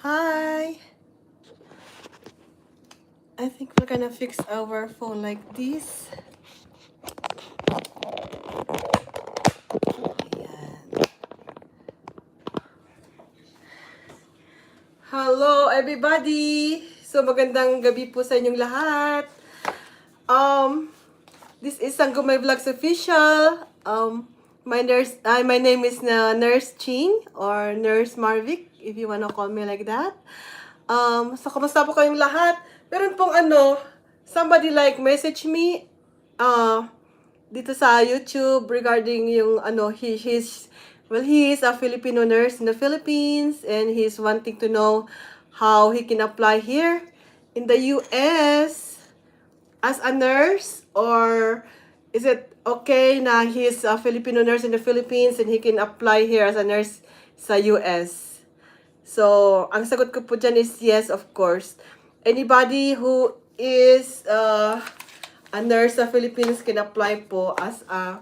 Hi. I think we're gonna fix our phone like this. Ayan. Hello everybody. So magandang gabi po sa inyong lahat. This is Sanggo My Vlogs official. My name is Nurse Ching or Nurse Marvic if you wanna call me like that. So kumusta po kayong lahat? Meron pong somebody like message me dito sa YouTube regarding yung he is a Filipino nurse in the Philippines and he's wanting to know how he can apply here in the US as a nurse, or is it okay na he's a Filipino nurse in the Philippines and he can apply here as a nurse sa US. So, ang sagot ko po dyan is yes, of course. Anybody who is a nurse sa Philippines can apply po as a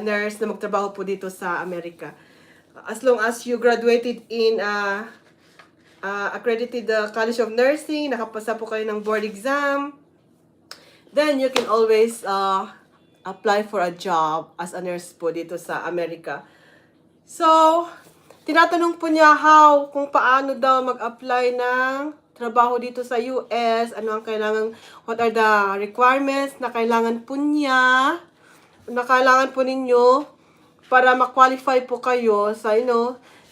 nurse na magtrabaho po dito sa Amerika. As long as you graduated in accredited College of Nursing, nakapasa po kayo ng board exam, then you can always apply for a job as a nurse po dito sa Amerika. So, tinatanong po niya kung paano daw mag-apply ng trabaho dito sa US, ano ang kailangan, what are the requirements na kailangan po niya, na kailangan po ninyo para ma-qualify po kayo sa,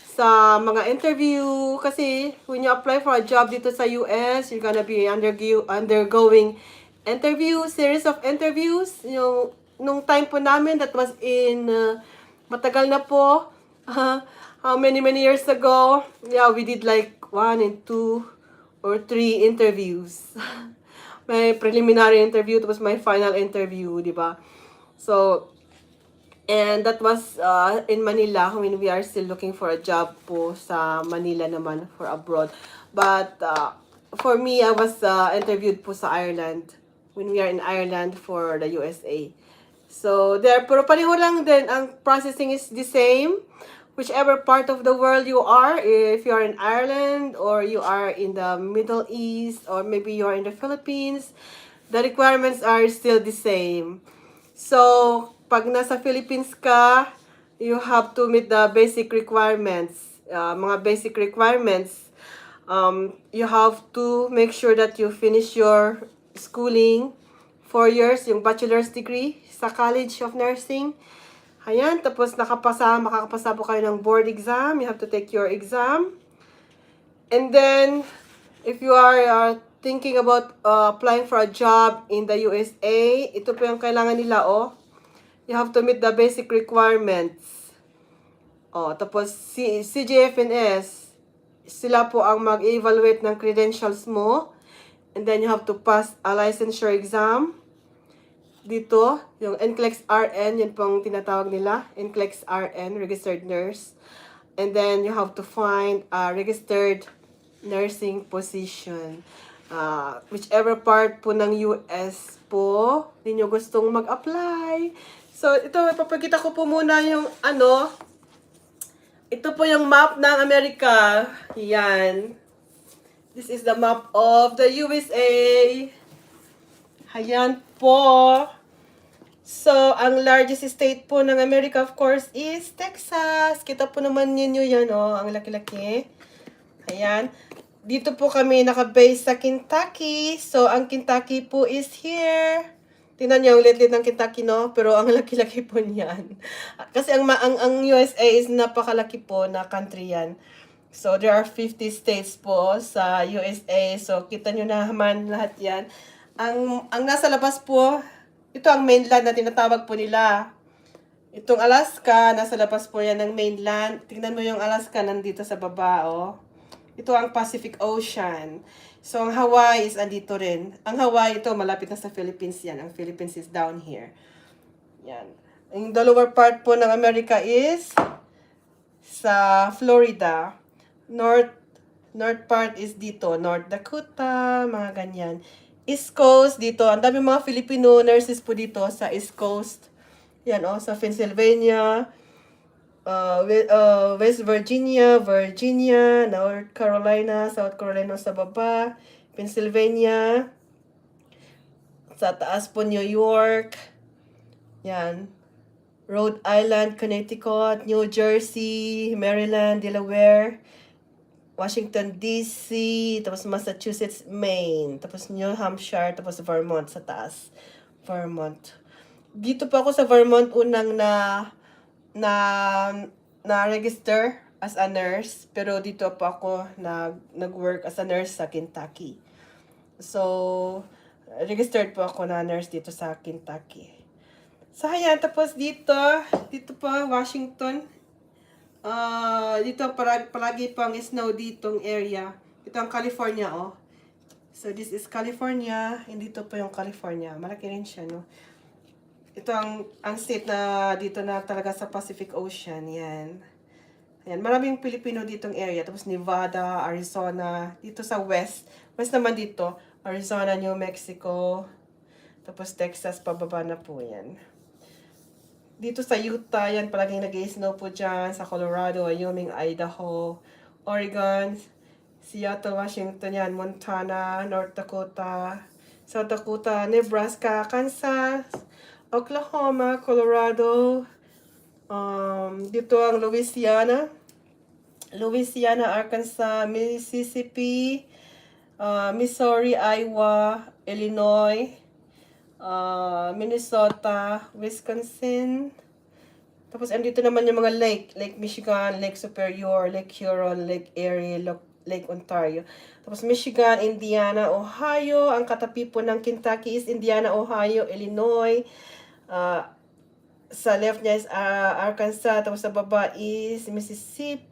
sa mga interview. Kasi when you apply for a job dito sa US, you're gonna be undergoing series of interviews. Nung time po namin, that was in, matagal na po, how many years ago, yeah, we did like 1 and 2 or 3 interviews. May preliminary interview, tapos my final interview, di ba? So, and that was in Manila when we are still looking for a job po sa Manila naman for abroad. But for me, I was interviewed po sa Ireland when we are in Ireland for the USA. So, pero pareho lang din, ang processing is the same. Whichever part of the world you are, if you are in Ireland or you are in the Middle East or maybe you are in the Philippines, the requirements are still the same. So, pag nasa Philippines ka, you have to meet the basic requirements. Mga basic requirements, you have to make sure that you finish your schooling 4 years, yung bachelor's degree sa College of Nursing. Ayan, tapos makakapasa po kayo ng board exam. You have to take your exam. And then, if you are thinking about applying for a job in the USA, ito po yung kailangan nila, You have to meet the basic requirements. Tapos CGFNS, sila po ang mag-evaluate ng credentials mo. And then you have to pass a licensure exam. Dito, yung NCLEX RN, yun pong tinatawag nila, NCLEX RN, registered nurse. And then you have to find a registered nursing position. Whichever part po ng US po, ninyo gustong mag-apply. So, ito, ipapakita ko po muna yung ito po yung map ng Amerika. Yan. This is the map of the USA. Ayan po. So, ang largest state po ng Amerika, of course, is Texas. Kita po naman ninyo yan, ang laki-laki. Ayan. Dito po kami nakabase sa Kentucky. So, ang Kentucky po is here. Tingnan nyo, ang lit-lit ng Kentucky, no? Pero ang laki-laki po niyan. Kasi ang USA is napakalaki po na country yan. So, there are 50 states po sa USA. So, kita nyo naman lahat yan. Ang nasa labas po, ito ang mainland na tinatawag po nila. Itong Alaska, nasa labas po yan ng mainland. Tingnan mo yung Alaska nandito sa baba, Ito ang Pacific Ocean. So, ang Hawaii is andito rin. Ang Hawaii ito, malapit na sa Philippines yan. Ang Philippines is down here. Yan. Ang the lower part po ng Amerika is sa Florida. North part is dito. North Dakota, mga ganyan. East Coast, dito. Ang dami mga Filipino nurses po dito sa East Coast. Yan, sa Pennsylvania. West Virginia, Virginia, North Carolina, South Carolina sa baba, Pennsylvania, sa taas po New York, yan, Rhode Island, Connecticut, New Jersey, Maryland, Delaware, Washington DC, tapos Massachusetts, Maine, tapos New Hampshire, tapos Vermont sa taas. Vermont. Dito pa ako sa Vermont unang na na-register as a nurse, pero dito pa ako nag-work as a nurse sa Kentucky. So, registered po ako na nurse dito sa Kentucky. So, ayan, tapos dito pa, Washington. Dito palagi pang snow ditong area. Ito ang California, oh. So, this is California. And dito po yung California. Malaki rin siya, no? Ito ang state na dito na talaga sa Pacific Ocean. Yan. Ayan, maraming Pilipino ditong area. Tapos Nevada, Arizona. Dito sa west. West naman dito. Arizona, New Mexico. Tapos Texas, pababa na po yan. Dito sa Utah, yan, palaging nag-snow po dyan. Sa Colorado, Wyoming, Idaho, Oregon, Seattle, Washington, yan, Montana, North Dakota, South Dakota, Nebraska, Kansas, Oklahoma, Colorado, dito ang Louisiana, Arkansas, Mississippi, Missouri, Iowa, Illinois, Minnesota, Wisconsin. Tapos andito naman yung mga Lake Michigan, Lake Superior, Lake Huron, Lake Erie, Lake Ontario. Tapos Michigan, Indiana, Ohio. Ang katapi po ng Kentucky is Indiana, Ohio, Illinois. Sa left niya is Arkansas. Tapos sa baba is Mississippi,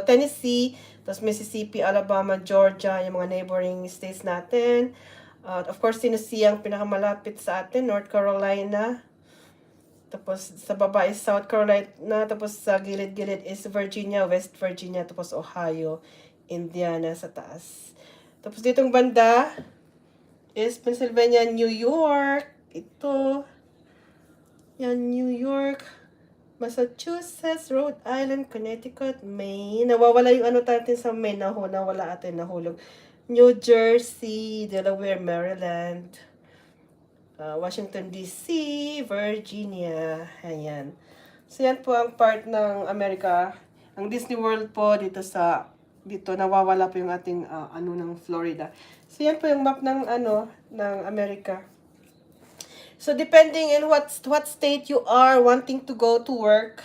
Tennessee. Tapos Mississippi, Alabama, Georgia, yung mga neighboring states natin. Of course, Tennessee ang pinakamalapit sa atin, North Carolina. Tapos sa baba is South Carolina. Tapos sa gilid-gilid is Virginia, West Virginia. Tapos Ohio, Indiana sa taas. Tapos ditong banda is Pennsylvania, New York. Ito. Yan, New York. Massachusetts, Rhode Island, Connecticut, Maine. Nawawala yung ano natin sa Maine. Nawala atin, nahulog. New Jersey, Delaware, Maryland, Washington DC, Virginia. Ayan. So yan po ang part ng Amerika. Ang Disney World po dito nawawala po yung ating ng Florida. So yan po yung map ng ng Amerika. So depending on what state you are wanting to go to work,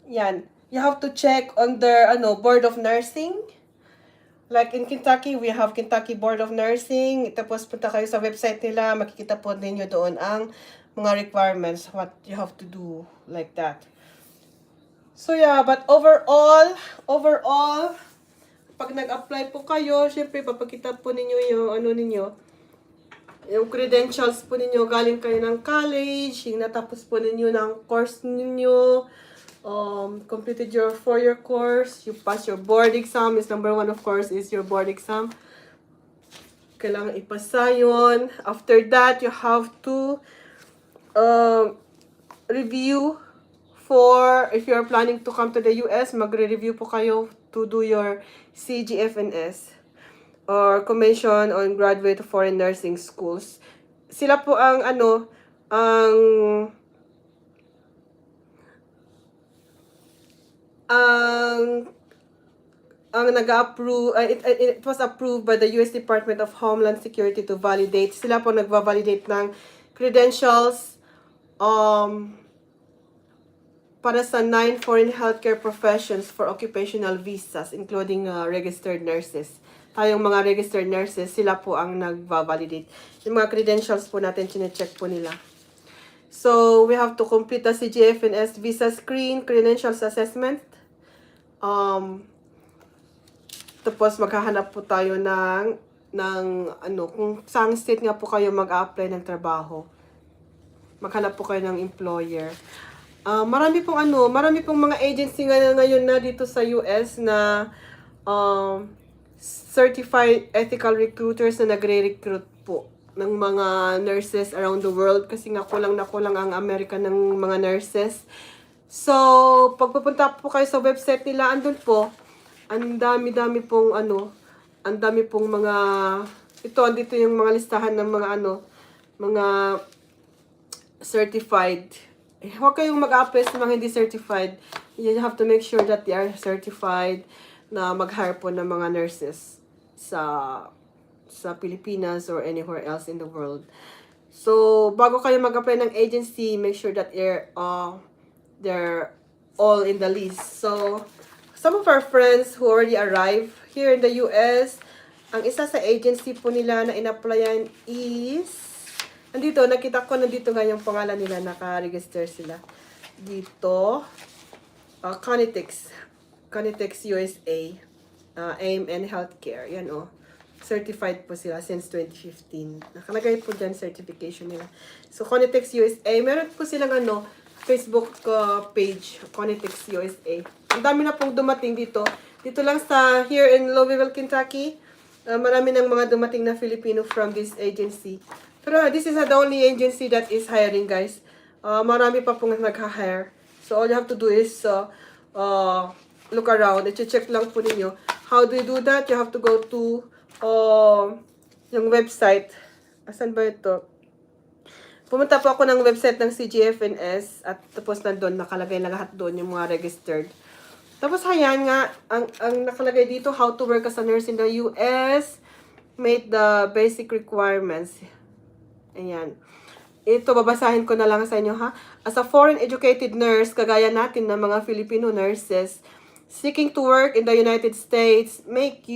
yan, you have to check on their Board of Nursing. Like in Kentucky, we have Kentucky Board of Nursing. Tapos punta kayo sa website nila, makikita po ninyo doon ang mga requirements, what you have to do, like that. So yeah, but overall, pag nag-apply po kayo, syempre papakita po ninyo yung yung credentials po ninyo, galing kayo ng college, yung natapos po ninyo ng course ninyo, completed your 4-year course, you pass your board exam, is number 1 of course is your board exam. Kailangan ipasa yun. After that, you have to review if you're planning to come to the US, magre-review po kayo to do your CGFNS or Commission on Graduate Foreign Nursing Schools. Sila po ang nag-approve, it was approved by the US Department of Homeland Security to validate. Sila po nagva-validate ng credentials para sa 9 foreign healthcare professions for occupational visas, including registered nurses. Tayong mga registered nurses, sila po ang nagva-validate. Yung mga credentials po natin, chine-check po nila. So, we have to complete the CGFNS visa screen, credentials assessment. Tapos maghahanap po tayo ng kung saan state nga po kayo mag-apply ng trabaho. Maghanap po kayo ng employer. Marami pong mga agency ngayon na dito sa US na certified ethical recruiters na nagre-recruit po ng mga nurses around the world kasi nga kulang na kulang ang Amerika ng mga nurses. So, pag pupunta po kayo sa website nila, andun po, ang dami-dami pong ang dami pong mga, andito yung mga listahan ng mga mga certified. Huwag kayong mag-apply sa mga hindi certified. You have to make sure that they are certified na mag-hire po ng mga nurses sa Pilipinas or anywhere else in the world. So, bago kayo mag-apply ng agency, make sure that they're all in the list. So, some of our friends who already arrived here in the US, ang isa sa agency po nila na in-applyan is, nakita ko nandito nga yung pangalan nila, naka-register sila. Dito, Conitex USA, AIM and Healthcare, yan certified po sila since 2015. Nakalagay po dyan certification nila. So, Conitex USA, meron po silang Facebook page, Conitex USA. Ang dami na pong dumating dito. Dito lang here in Louisville, Kentucky, marami ng mga dumating na Filipino from this agency. Pero this is not the only agency that is hiring, guys. Marami pa pong nag-hire. So, all you have to do is look around. I-check lang po ninyo. How do you do that? You have to go to yung website. Asan ba ito? Pumunta po ako ng website ng CGFNS at tapos nandun, nakalagay na lahat doon yung mga registered. Tapos hayan nga, ang nakalagay dito, how to work as a nurse in the US, meet the basic requirements. Ayan. Ito, babasahin ko na lang sa inyo, ha? As a foreign educated nurse, kagaya natin ng mga Filipino nurses, seeking to work in the United States, make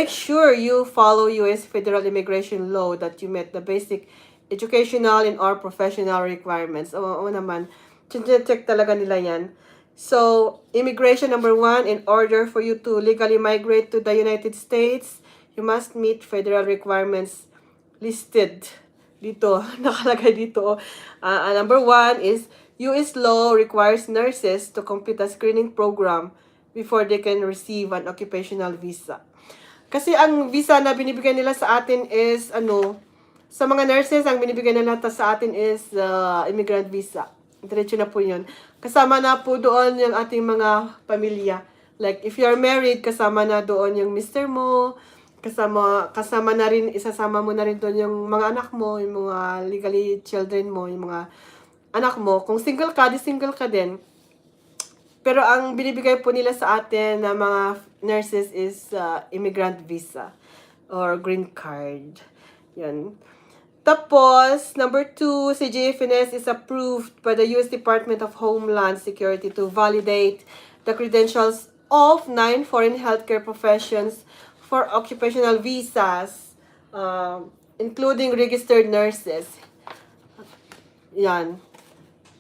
sure you follow US federal immigration law that you met the basic educational and or professional requirements. Oo naman, check talaga nila yan. So, immigration number 1, in order for you to legally migrate to the United States, you must meet federal requirements listed dito. Nakalagay dito. Number 1 is, US law requires nurses to complete a screening program before they can receive an occupational visa. Kasi ang visa na binibigay nila sa atin is, sa mga nurses, ang binibigay nila sa atin is immigrant visa. Diretso na po yun. Kasama na po doon yung ating mga pamilya. Like, if you're married, kasama na doon yung mister mo, kasama na rin, isasama mo na rin doon yung mga anak mo, yung mga legally children mo, yung mga anak mo. Kung single ka, single ka din. Pero ang binibigay po nila sa atin na mga nurses is immigrant visa or green card. Yan. Tapos, number 2, si JFNS is approved by the US Department of Homeland Security to validate the credentials of 9 foreign healthcare professions for occupational visas, including registered nurses. Yan.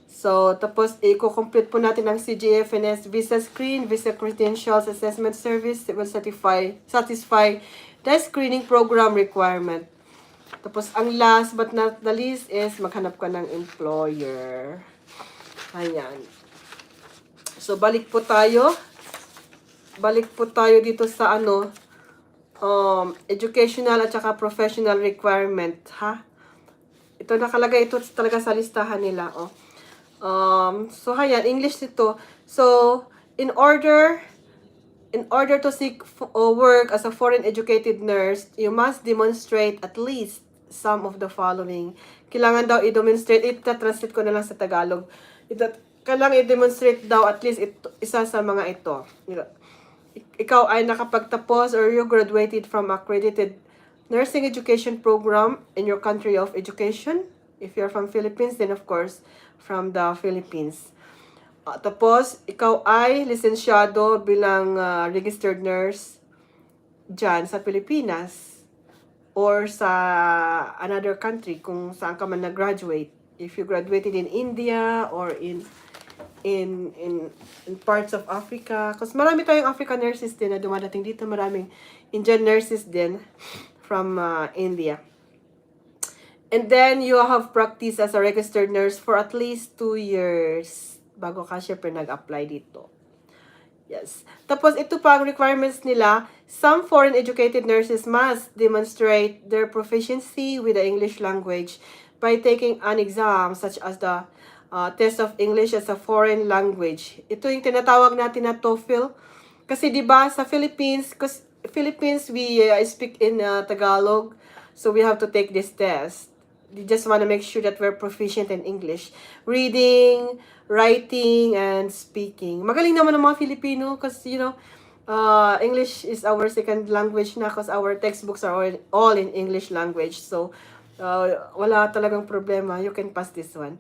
So, tapos, i-complete po natin ang CGFNS visa screen, visa credentials assessment service will satisfy the screening program requirement. Tapos, ang last but not the least is maghanap ka ng employer. Ayan. So, balik po tayo. Balik po tayo dito sa educational at saka professional requirement, ha? Ito nakalagay ito talaga sa listahan nila, So, ayan, English ito. So, in order to seek work as a foreign educated nurse, you must demonstrate at least some of the following. Kailangan daw i-demonstrate, ita-translate ko na lang sa Tagalog. Kailangan i-demonstrate daw at least isa sa mga ito. Ikaw ay nakapagtapos or you graduated from accredited nursing education program in your country of education. If you're from Philippines, then of course, from the Philippines. Tapos, ikaw ay lisensyado bilang registered nurse dyan sa Pilipinas or sa another country kung saan ka man nag-graduate. If you graduated in India or in parts of Africa. Kasi marami tayong African nurses din na dumadating dito. Maraming Indian nurses din from India. And then, you have practiced as a registered nurse for at least 2 years bago ka syempre nag-apply dito. Yes. Tapos, ito pa ang requirements nila. Some foreign educated nurses must demonstrate their proficiency with the English language by taking an exam such as the test of English as a foreign language. Ito yung tinatawag natin na TOEFL. Kasi 'di ba sa Philippines, we speak in Tagalog, so we have to take this test. You just want to make sure that we're proficient in English, reading, writing, and speaking. Magaling naman ang mga Filipino kasi English is our second language na because our textbooks are all in English language. So wala talagang problema. You can pass this one.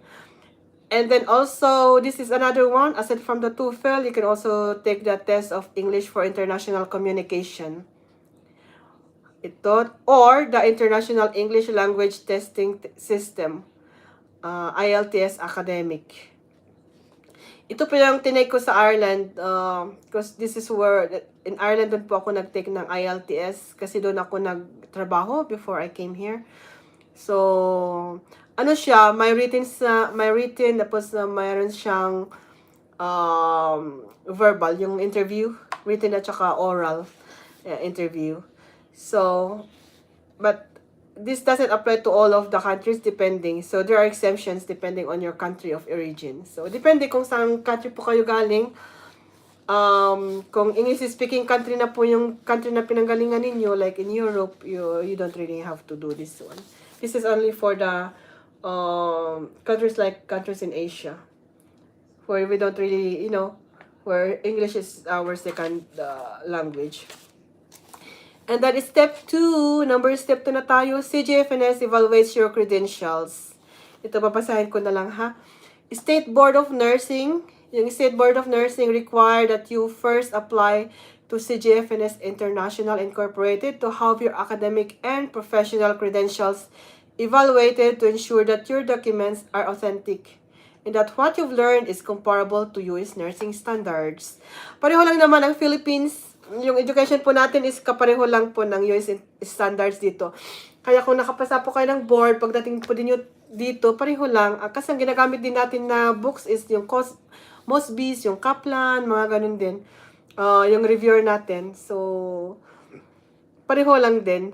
And then also, this is another one. Aside from the TOEFL, you can also take the test of English for International Communication. Ito, or the International English Language Testing System, IELTS Academic. Ito po yung tinake ko sa Ireland, because this is where, in Ireland, doon po ako nag-take ng IELTS, kasi doon ako nagtrabaho before I came here. So, ano siya, may written, tapos mayroon siyang verbal, yung interview, written at saka oral interview. So, but this doesn't apply to all of the countries depending. So, there are exemptions depending on your country of origin. So, depende kung saan country po kayo galing. Kung English-speaking country na po yung country na pinanggalingan ninyo, like in Europe, you don't really have to do this one. This is only for the countries in Asia, where we don't really, where English is our second language. And that is step 2. Step 2 na tayo. CGFNS evaluates your credentials. Ito, babasahin ko na lang ha. State Board of Nursing. Yung State Board of Nursing require that you first apply to CGFNS International Incorporated to have your academic and professional credentials evaluated to ensure that your documents are authentic and that what you've learned is comparable to US nursing standards. Pareho lang naman ang Philippines. Yung education po natin is kapareho lang po ng US standards dito. Kaya kung nakapasa po kayo ng board, pagdating po din dito, pareho lang. Kasi ang ginagamit din natin na books is yung Mosby's, yung Kaplan, mga ganun din. Yung reviewer natin. So, pareho lang din.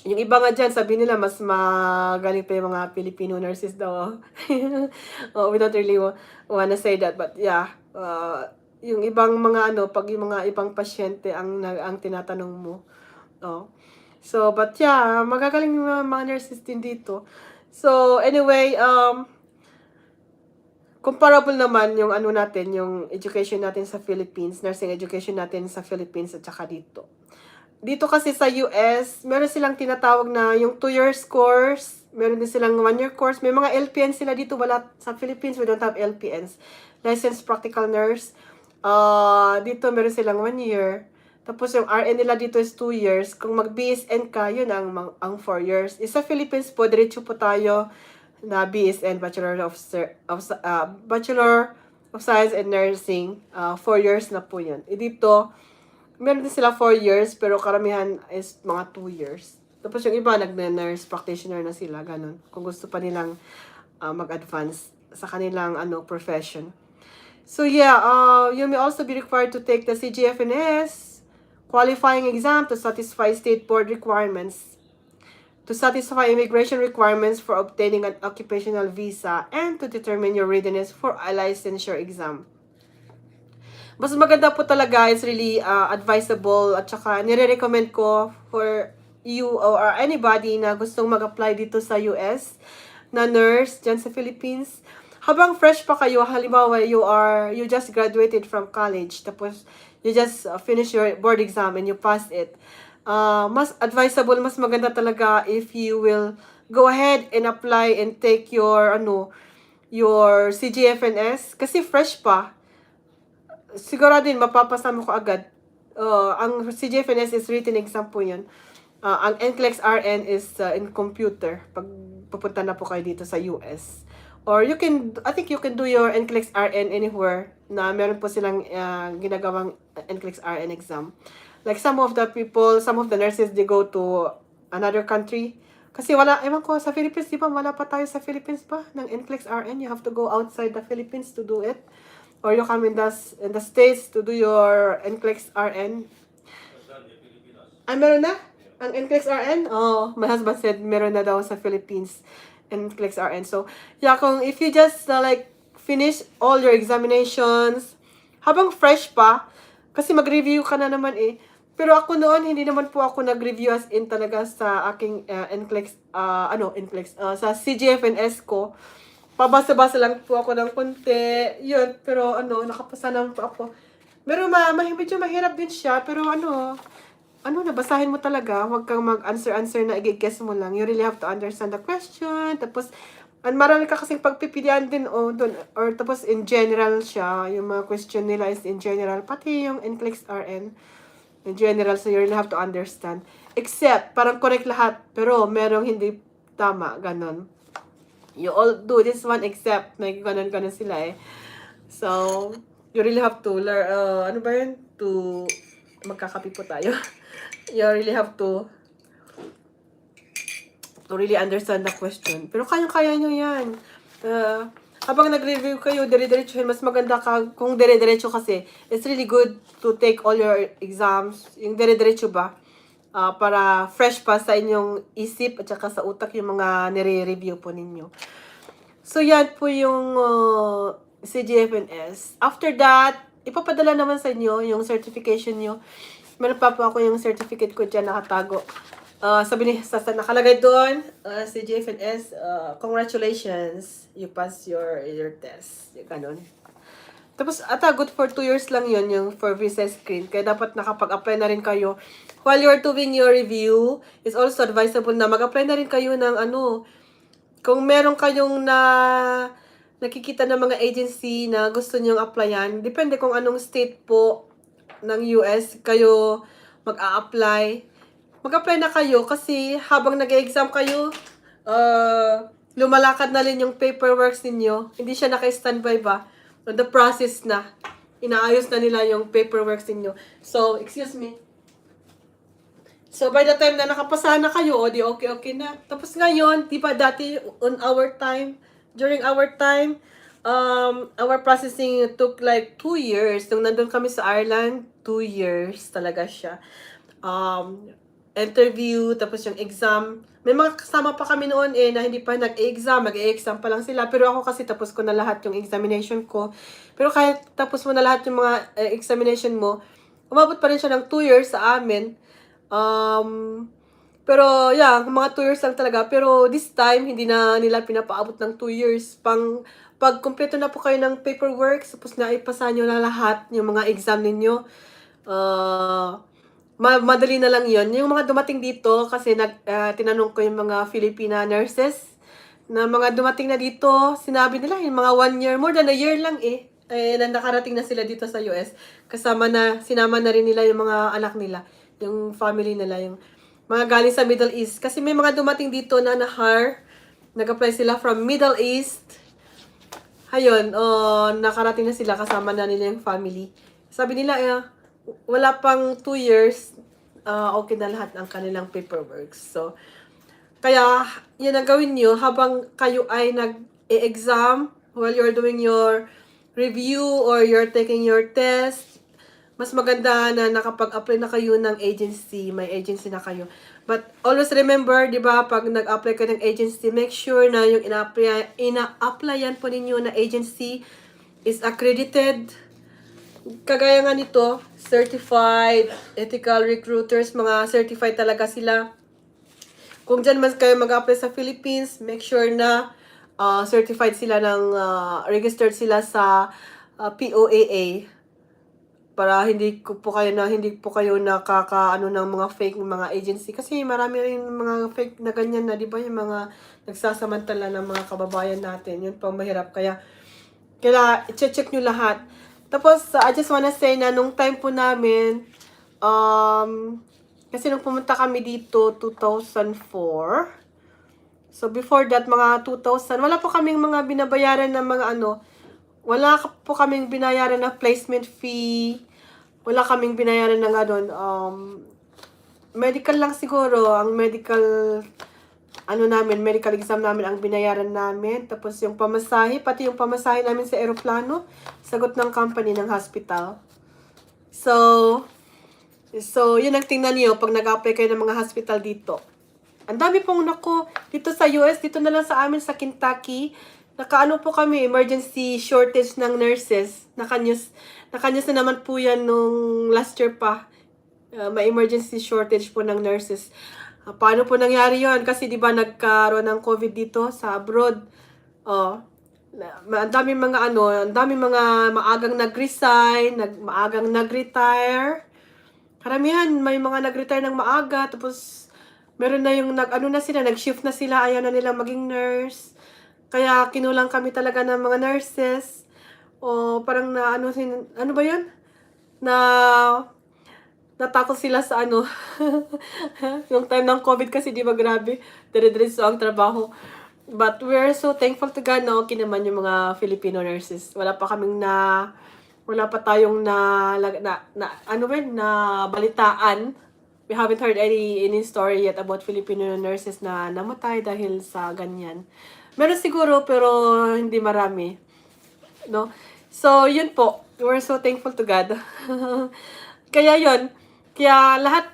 Yung iba nga dyan, sabi nila, mas magaling pa yung mga Filipino nurses daw. We don't really wanna say that, but yeah. Yung ibang mga pag yung mga ibang pasyente ang tinatanong mo. So, but yeah, magagaling yung mga nurses din dito. So, anyway, comparable naman yung natin, yung education natin sa Philippines, nursing education natin sa Philippines at saka dito. Dito kasi sa US, meron silang tinatawag na yung 2 years course, meron din silang 1 year course. May mga LPNs sila dito, wala sa Philippines, we don't have LPNs. Licensed Practical Nurse. Dito meron silang 1 year. Tapos yung RN nila dito is 2 years. Kung mag-BSN ka, yun ang 4 years. Sa Philippines po, diretso po tayo na BSN, Bachelor of Science and Nursing. 4 years na po yun. Dito, meron din sila 4 years, pero karamihan is mga 2 years. Tapos yung iba, nag-nurse practitioner na sila, ganun. Kung gusto pa nilang mag-advance sa kanilang profession. So yeah, you may also be required to take the CGFNS qualifying exam to satisfy state board requirements, to satisfy immigration requirements for obtaining an occupational visa, and to determine your readiness for a licensure exam. Mas maganda po talaga, it's really advisable at saka nire-recommend ko for you or anybody na gustong mag-apply dito sa US na nurse dyan sa Philippines. Habang fresh pa kayo, halimbawa you just graduated from college, tapos you just finish your board exam and you pass it. Mas advisable, mas maganda talaga if you will go ahead and apply and take your CGFNS kasi fresh pa. Siguro din, mapapasa mo ko agad. Ang CGFNS is written exam po yun. Ang NCLEX RN is in computer. Pag pupunta na po kayo dito sa US. Or I think you can do your NCLEX RN anywhere na meron po silang ginagawang NCLEX RN exam. Like some of the nurses, they go to another country. Kasi ewan ko, sa Philippines, di ba, wala pa tayo sa Philippines pa ng NCLEX RN. You have to go outside the Philippines to do it. Or you come in the States to do your NCLEX RN. Meron na? Ang NCLEX RN? Oh, my husband said meron na daw sa Philippines. NCLEX RN. So, yeah, if you just like finish all your examinations, habang fresh pa, kasi mag-review ka na naman eh. Pero ako noon, hindi naman po ako nag-review as in talaga sa aking NCLEX, sa CGFNS ko. Pabasa-basa lang po ako ng konti. Yun, pero nakapasa naman po ako. Pero medyo mahirap din siya, pero nabasahin mo talaga. Huwag kang mag-answer na i-guess mo lang. You really have to understand the question. Tapos, marami ka kasing pagpipilian din doon. Or tapos in general siya. Yung mga question nila is in general. Pati yung NCLEX RN. In general, so you really have to understand. Except, parang correct lahat. Pero merong hindi tama. Ganon. You all do this one except may ganon sila eh. So, you really have to learn, magkakapi po tayo. You really have to really understand the question. Pero kaya nyo yan. Habang nag-review kayo, dire-diretso, mas maganda kung dire-diretso kasi. It's really good to take all your exams. Yung dire-diretso ba? Para fresh pa sa inyong isip at saka sa utak yung mga nire-review po ninyo. So, yan po yung CGFNS. After that, ipapadala naman sa inyo yung certification nyo. Meron pa po ako yung certificate ko dyan nakatago. Nakalagay doon, CGFNS, congratulations, you pass your test. Yung ganun. Tapos, good for 2 years lang yun, yung for visa screen. Kaya dapat nakapag-apply na rin kayo. While you're doing your review, it's also advisable na mag-apply na rin kayo ng kung meron kayong nakikita ng mga agency na gusto nyong applyan, depende kung anong state po ng US kayo mag-a-apply. Mag-apply na kayo kasi habang nag-exam kayo, lumalakad na rin yung paperworks ninyo. Hindi siya naka-standby ba? On the process na. Inaayos na nila yung paperworks ninyo. So, excuse me. So, by the time na nakapasa na kayo, di okay na. Tapos ngayon, di ba dati during our time, our processing took like 2 years. Nung nandun kami sa Ireland, 2 years talaga siya. Interview, tapos yung exam. May mga kasama pa kami noon na hindi pa nag-exam, mag-exam pa lang sila. Pero ako kasi tapos ko na lahat yung examination ko. Pero kahit tapos mo na lahat yung mga examination mo, umabot pa rin siya ng 2 years sa amin. Pero yeah, mga 2 years lang talaga. Pero this time, hindi na nila pinapaabot ng 2 years. Pag kumpleto na po kayo ng paperwork, tapos na ipasa nyo na lahat yung mga exam ninyo, madali na lang yun. Yung mga dumating dito, kasi tinanong ko yung mga Filipina nurses, na mga dumating na dito, sinabi nila, yung mga 1 year, more than a year lang na nakarating na sila dito sa US. Sinama na rin nila yung mga anak nila, yung family nila, yung mga galing sa Middle East. Kasi may mga dumating dito na nag-apply sila from Middle East. Ayun, nakarating na sila, kasama na nila yung family. Sabi nila, wala pang 2 years, okay na lahat ng kanilang paperwork. So, kaya, yun ang gawin nyo habang kayo ay nag-e-exam, while you're doing your review or you're taking your test, mas maganda na nakapag-apply na kayo ng agency, may agency na kayo. But always remember, di ba, pag nag-apply ka ng agency, make sure na yung ina-applyan po ninyo na agency is accredited. Kagaya nga nito, certified, ethical recruiters, mga certified talaga sila. Kung dyan mas kayo mag-apply sa Philippines, make sure na certified sila registered sila sa POAA. Para hindi po kayo nakakaano ng mga fake mga agency. Kasi marami rin mga fake na ganyan na, di ba? Yung mga nagsasamantala ng mga kababayan natin. Yun pang mahirap. Kaya i-check nyo lahat. Tapos, I just wanna say na nung time po namin, kasi nung pumunta kami dito, 2004. So, before that, mga 2000, wala po kaming mga binabayaran na mga wala po kaming binayaran na placement fee. Wala kaming binayaran na nga doon. Medical lang siguro. Ang medical exam namin ang binayaran namin. Tapos yung pamasahe, pati yung pamasahe namin sa eroplano, sagot ng company ng hospital. So yun ang tingnan niyo pag nag-apply kayo ng mga hospital dito. Ang dami pong nako, dito sa US, dito na lang sa amin sa Kentucky, nakaano po kami, emergency shortage ng nurses. Nakanyos na naman po yan nung last year pa. May emergency shortage po ng nurses. Paano po nangyari yon? Kasi di ba nagkaroon ng COVID dito sa abroad. Oh, ang daming mga ang daming mga maagang nag-resign, maagang nag-retire. Karamihan may mga nag-retire ng maaga, tapos meron na yung nag-shift na sila, ayaw na nila maging nurse. Kaya kinulang kami talaga ng mga nurses. O parang ano ba 'yun? Na natakot sila sa yung time ng COVID kasi di ba grabe, dire-diretso ang trabaho. But we're so thankful to God na okay naman yung mga Filipino nurses. Wala pa tayong na balitaan. We haven't heard any story yet about Filipino nurses na namatay dahil sa ganyan. Meron siguro pero hindi marami. No? So, yun po. We're so thankful to God. Kaya yun. Kaya lahat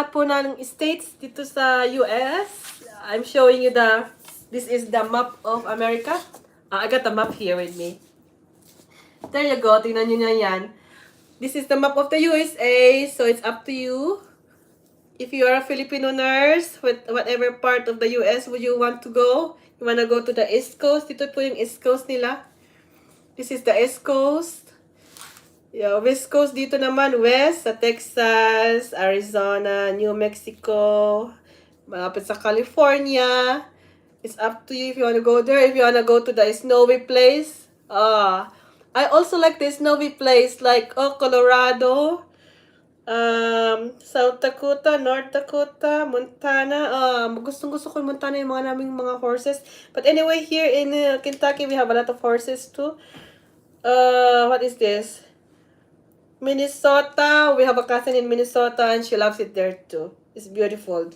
po ng states dito sa US, I'm showing you this is the map of America. I got the map here with me. There you go. Tingnan nyo na yan. This is the map of the USA. So, it's up to you. If you are a Filipino nurse, whatever part of the US would you want to go? You wanna go to the East Coast? Dito po yung East Coast nila. This is the East Coast. Yeah, West Coast dito naman, West, sa Texas, Arizona, New Mexico, malapit sa California. It's up to you if you want to go there. If you want to go to the snowy place. I also like the snowy place like Colorado, South Dakota, North Dakota, Montana. Gustong-gusto ko yung Montana, yung naming mga horses. But anyway, here in Kentucky, we have a lot of horses too. What is this? Minnesota. We have a cousin in Minnesota and she loves it there too. It's beautiful.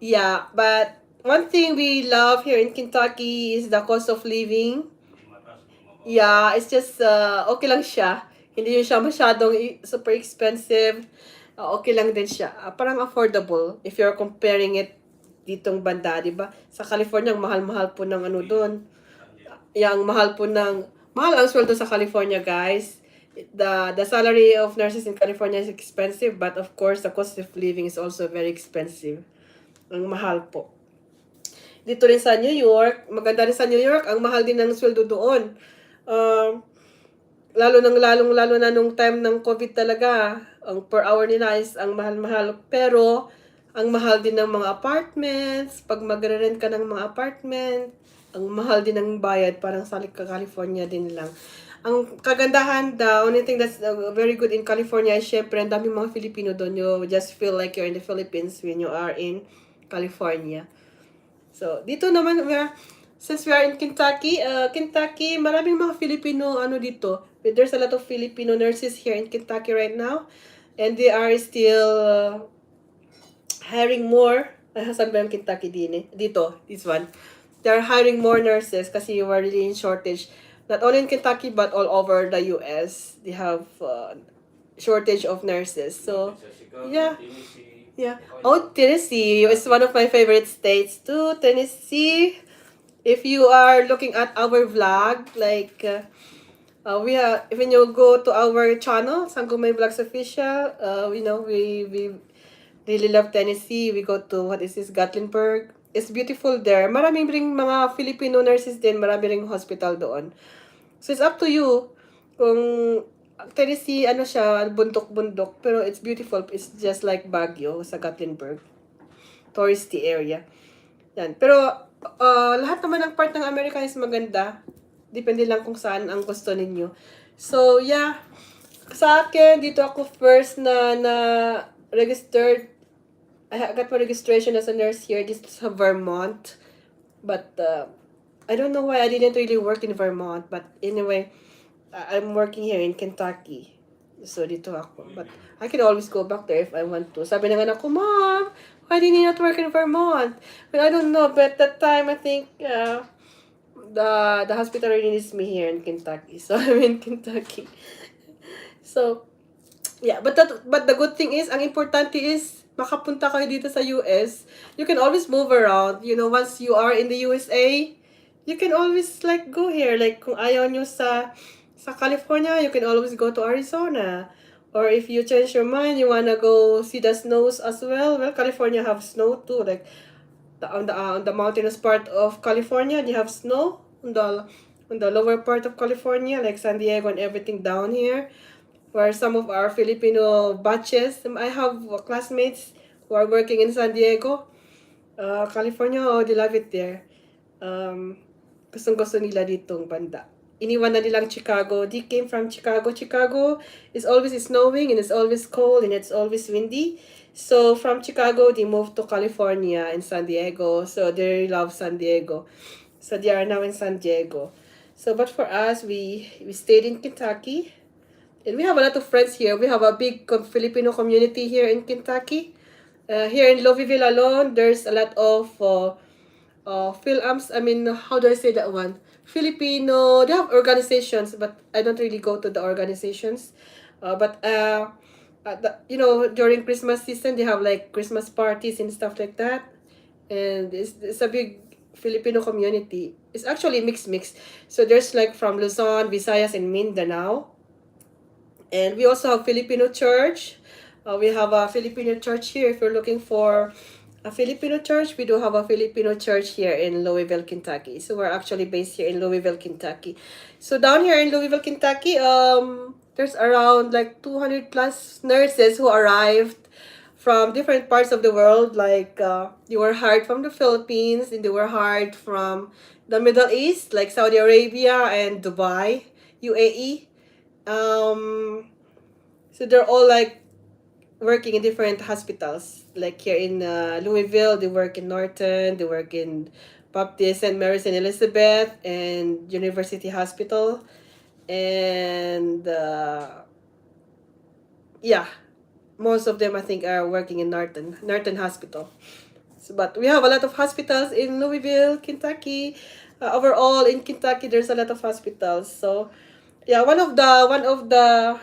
Yeah, but one thing we love here in Kentucky is the cost of living. Yeah, it's just okay lang siya. Hindi yun siya masyadong super expensive. Okay lang din siya. Parang affordable if you're comparing it ditong banda, di ba? Sa California, ang mahal-mahal po ng doon. Yang mahal ang sweldo sa California, guys. The salary of nurses in California is expensive, but of course, the cost of living is also very expensive. Ang mahal po. Dito rin sa New York, maganda rin sa New York, ang mahal din ng sweldo doon. Lalo na nung time ng COVID talaga, ang per hour nila is ang mahal-mahal. Pero, ang mahal din ng mga apartments, pag magre-rent ka ng mga apartment, ang mahal din ng bayad, parang sa California din lang. Ang kagandahan, the only thing that's very good in California is syempre, ang daming mga Filipino doon. You just feel like you're in the Philippines when you are in California. So, dito naman, since we are in Kentucky, maraming mga Filipino, dito. There's a lot of Filipino nurses here in Kentucky right now. And they are still hiring more. Saan ba yung Kentucky din eh? Dito, this one. They're hiring more nurses kasi we're really in shortage. Not only in Kentucky, but all over the US. They have shortage of nurses. So, yeah. Yeah. Oh, Tennessee is one of my favorite states too. Tennessee. If you are looking at our vlog, like, when you go to our channel, Sangkumay Vlogs Official, we really love Tennessee. We go to, Gatlinburg. It's beautiful there. Maraming ring mga Filipino nurses din, marami ring hospital doon. So, it's up to you. Kung Tennessee, siya, bundok-bundok. Pero it's beautiful. It's just like Baguio sa Gatlinburg. Touristy area. Yan. Pero, lahat naman ng part ng America is maganda. Depende lang kung saan ang gusto ninyo. So, yeah. Sa akin, dito ako first na registered. I got my registration as a nurse here. This is Vermont. But, I don't know why I didn't really work in Vermont. But anyway, I'm working here in Kentucky. So, dito ako. But I can always go back there if I want to. Sabi ng anak ko, Mom, why did you not work in Vermont? But I don't know. But that time, I think the hospital really needs me here in Kentucky. So, I'm in Kentucky. So, Yeah, but the good thing is, ang importante is makapunta kayo dito sa US. You can always move around. Once you are in the USA, you can always like go here. Like kung ayaw nyo sa California, you can always go to Arizona. Or if you change your mind, you wanna go see the snows as well. Well, California have snow too. Like on the mountainous part of California, they have snow on the lower part of California, like San Diego and everything down here, where some of our Filipino batches. I have classmates who are working in San Diego, California. Oh, they love it there. Gustong-gusto nila ditong banda. Iniwan na nilang Chicago. They came from Chicago. Chicago is always snowing and it's always cold and it's always windy. So from Chicago, they moved to California and San Diego. So they love San Diego. So they are now in San Diego. So but for us, we stayed in Kentucky. And we have a lot of friends here. We have a big Filipino community here in Kentucky. Here in Louisville alone, there's a lot of Philams. I mean, how do I say that one? Filipino. They have organizations, but I don't really go to the organizations. During Christmas season, they have like Christmas parties and stuff like that. And it's a big Filipino community. It's actually mix. So there's like from Luzon, Visayas, and Mindanao. And we also have Filipino church. We have a Filipino church here. If you're looking for a Filipino church, we do have a Filipino church here in Louisville, Kentucky. So we're actually based here in Louisville, Kentucky. So down here in Louisville, Kentucky, there's around like 200 plus nurses who arrived from different parts of the world. Like they were hired from the Philippines, and they were hired from the Middle East, like Saudi Arabia and Dubai, UAE. So they're all like working in different hospitals. Like here in Louisville, they work in Norton, they work in Baptist St. Mary's and Elizabeth and University Hospital. And yeah, most of them I think are working in Norton Hospital. So, but we have a lot of hospitals in Louisville, Kentucky. Overall in Kentucky, there's a lot of hospitals. So yeah, one of the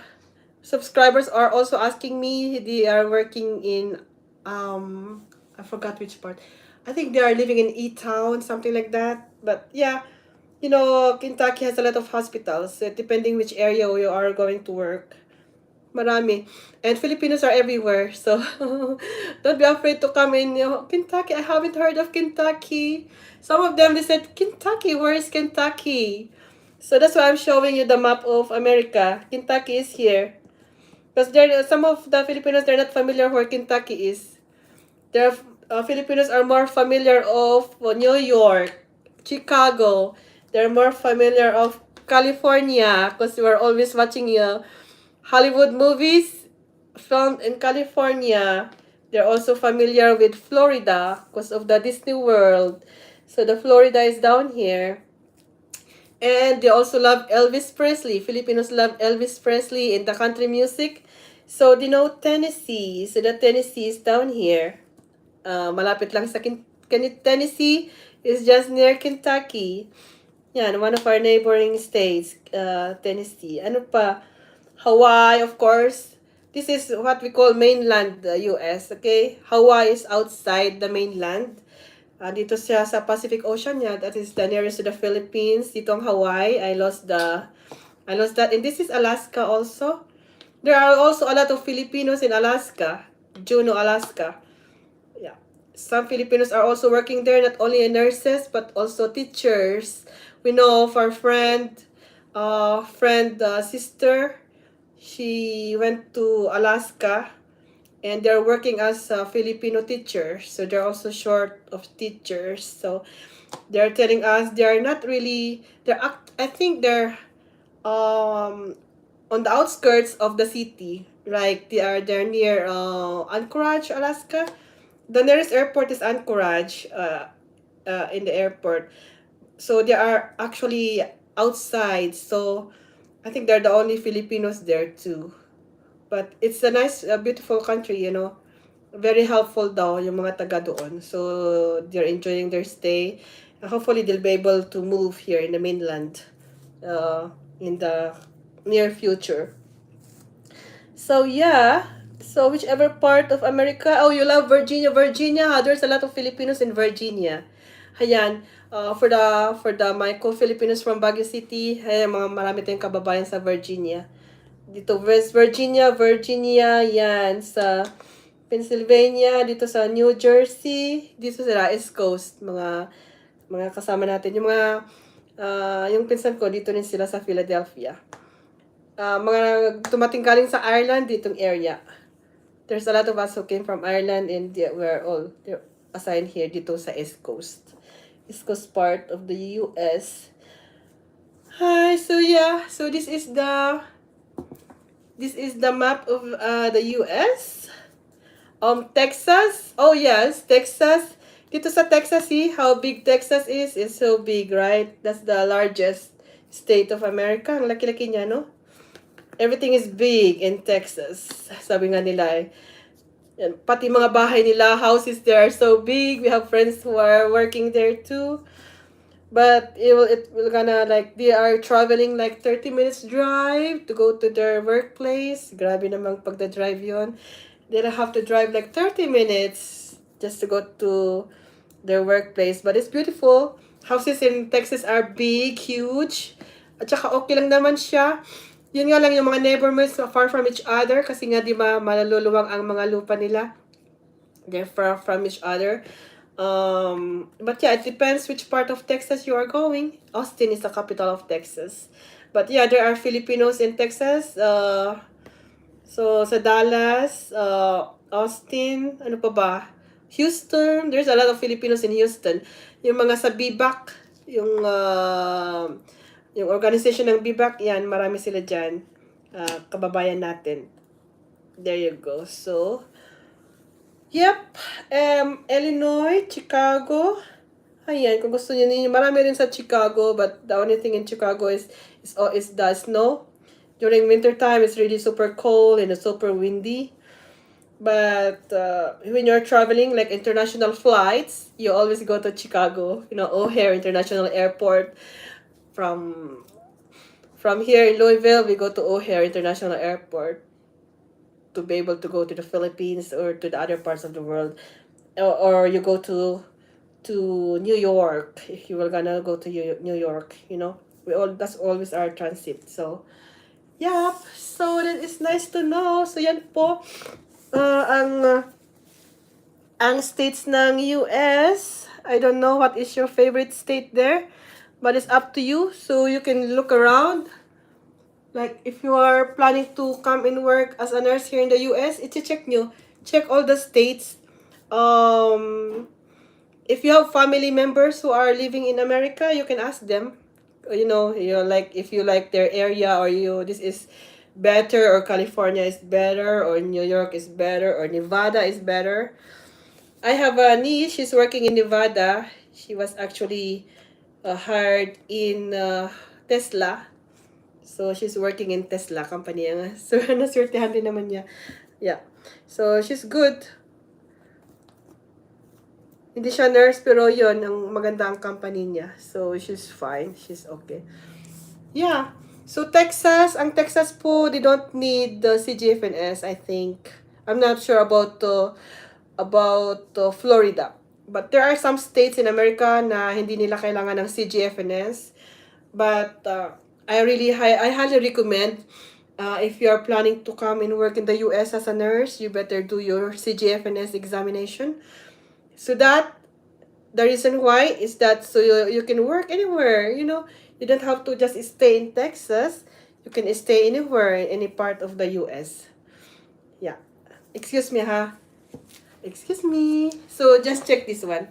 subscribers are also asking me. They are working in I forgot which part. I think they are living in E-Town, something like that. But yeah, Kentucky has a lot of hospitals. Depending which area you are going to work. Marami. And Filipinos are everywhere. So don't be afraid to come in. Kentucky, I haven't heard of Kentucky. Some of them, they said, Kentucky, where is Kentucky? So that's why I'm showing you the map of America. Kentucky is here. Because some of the Filipinos, they're not familiar where Kentucky is. Filipinos are more familiar of New York, Chicago. They're more familiar of California because we're always watching Hollywood movies filmed in California. They're also familiar with Florida because of the Disney World. So the Florida is down here. And they also love Elvis Presley. Filipinos love Elvis Presley in the country music. So they know Tennessee. So the Tennessee is down here. Malapit lang sa Tennessee is just near Kentucky. Yan, one of our neighboring states, Tennessee. Ano pa? Hawaii, of course. This is what we call mainland US, okay? Hawaii is outside the mainland. Dito siya sa Pacific Ocean niya. That is the nearest to the Philippines. Dito ang Hawaii. I lost that. And this is Alaska also. There are also a lot of Filipinos in Alaska. Juneau, Alaska. Yeah. Some Filipinos are also working there, not only nurses, but also teachers. We know of our sister. She went to Alaska. And they're working as Filipino teachers. So they're also short of teachers. So they're telling us they're not really, I think they're on the outskirts of the city. Like they're near Anchorage, Alaska. The nearest airport is Anchorage in the airport. So they are actually outside. So I think they're the only Filipinos there too. But it's a nice, beautiful country, Very helpful daw yung mga taga doon. So, they're enjoying their stay. Hopefully, they'll be able to move here in the mainland in the near future. So yeah, so whichever part of America, oh, you love Virginia, Virginia, there's a lot of Filipinos in Virginia. Ayan, for the my co-Filipinos from Baguio City, ayan, marami tayong kababayan sa Virginia. Dito West Virginia, Virginia, yan sa Pennsylvania, dito sa New Jersey, dito sa East Coast, mga kasama natin, yung mga yung pinsan ko dito rin sila sa Philadelphia. Mga tumating galing sa Ireland, ditong area. There's a lot of us who came from Ireland and we're all assigned here dito sa East Coast. East Coast part of the US. Hi, so yeah, so this is the map of the US. Texas. Oh yes, Texas. Dito sa Texas, see how big Texas is? It's so big, right? That's the largest state of America. Ang laki-laki niya, no? Everything is big in Texas. Sabi nga nila eh. Yan, pati mga bahay nila, houses there are so big. We have friends who are working there too. But it will gonna like they are traveling like 30 minutes drive to go to their workplace. Grabe namang pagda-drive yon. They'll have to drive like 30 minutes just to go to their workplace. But it's beautiful. Houses in Texas are big, huge. At saka okay lang naman siya. Yun nga lang yung mga neighborhoods far from each other kasi nga di ba malululuwang ang mga lupa nila. They're far from each other. But yeah, it depends which part of Texas you are going. Austin is the capital of Texas. But yeah, there are Filipinos in Texas. So sa Dallas, Austin, ano pa ba? Houston, there's a lot of Filipinos in Houston. Yung mga sa BBAC, yung organization ng BBAC, yan, marami sila dyan. Kababayan natin. There you go. So, yep. Illinois, Chicago. Ayan, kung gusto niyo ninyo. Marami rin sa Chicago, but the only thing in Chicago is the snow. During winter time, it's really super cold and it's super windy. But when you're traveling, like international flights, you always go to Chicago. You know, O'Hare International Airport. From here in Louisville, we go to O'Hare International Airport to be able to go to the Philippines or to the other parts of the world, or you go to New York if you were gonna go to New York. You know, that's always our transit. So, yeah. So that is nice to know. So yan po ang states ng US. I don't know what is your favorite state there. But it's up to you, so you can look around. Like, if you are planning to come and work as a nurse here in the US, check nyo. Check all the states. If you have family members who are living in America, you can ask them. You know, like, if you like their area, or this is better, or California is better, or New York is better, or Nevada is better. I have a niece, she's working in Nevada. She was actually hired in Tesla. So, she's working in Tesla company. So, naswertehan din naman niya. Yeah. So, she's good. Hindi siya nurse, pero yon ang maganda ang company niya. So, she's fine. She's okay. Yeah. So, ang Texas po, they don't need the CGFNS, I think. I'm not sure about Florida. But there are some states in America na hindi nila kailangan ng CGFNS. But I highly recommend if you are planning to come and work in the US as a nurse, you better do your CGFNS examination. So that the reason why is that so you can work anywhere, you know. You don't have to just stay in Texas. You can stay anywhere in any part of the US. Yeah. Excuse me, ha. Excuse me. So, just check this one.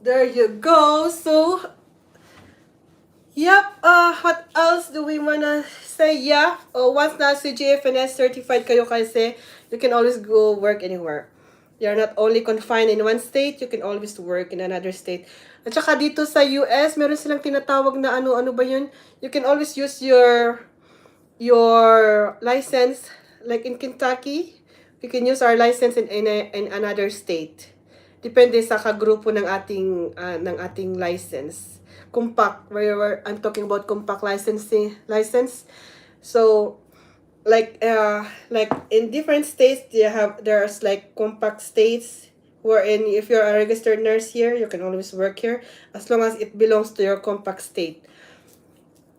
There you go. So, yep. What else do we wanna say? Yeah. Once na CGFNS certified kayo kasi, you can always go work anywhere. You're not only confined in one state, you can always work in another state. At saka dito sa US, meron silang tinatawag na ano ba yun? You can always use your license. Like in Kentucky, we can use our license in another state. Depende sa kagrupo ng ating license. Compact, where I'm talking about compact license. So like in different states there's like compact states wherein if you're a registered nurse here, you can always work here as long as it belongs to your compact state.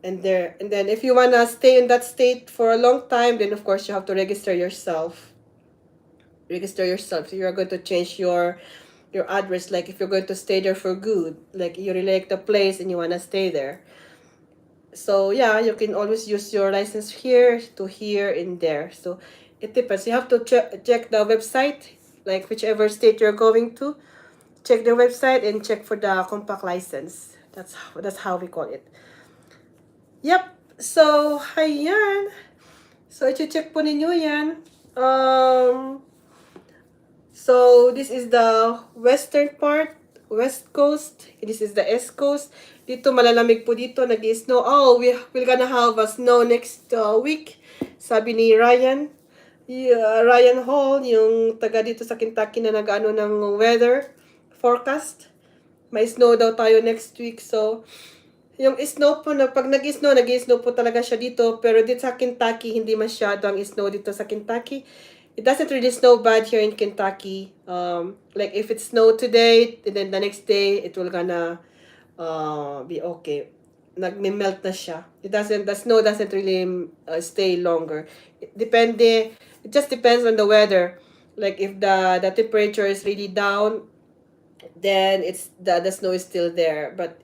And then if you wanna stay in that state for a long time, then of course you have to register yourself. So you're going to change your address, like if you're going to stay there for good, like you really like the place and you wanna stay there. So yeah, you can always use your license here to here and there. So it depends. You have to check the website, like whichever state you're going to. Check the website and check for the compact license. That's how we call it. Yep. So, ayan. So, i-check po ninyo yan. So, this is the western part, west coast. This is the east coast. Dito, malalamig po dito. Nag-i-snow. Oh, we're gonna have a snow next week. Sabi ni Ryan. Ryan Hall, yung taga dito sa Kentucky na nag-ano ng weather forecast. May snow daw tayo next week. So, yung snow po, pag nag-snow po talaga siya dito. Pero dito sa Kentucky, hindi masyado ang snow dito sa Kentucky. It doesn't really snow bad here in Kentucky. Like if it snowed today, and then the next day, it will gonna be okay. Nag-melt na siya. The snow doesn't really stay longer. It just depends on the weather. Like if the temperature is really down, then the snow is still there. But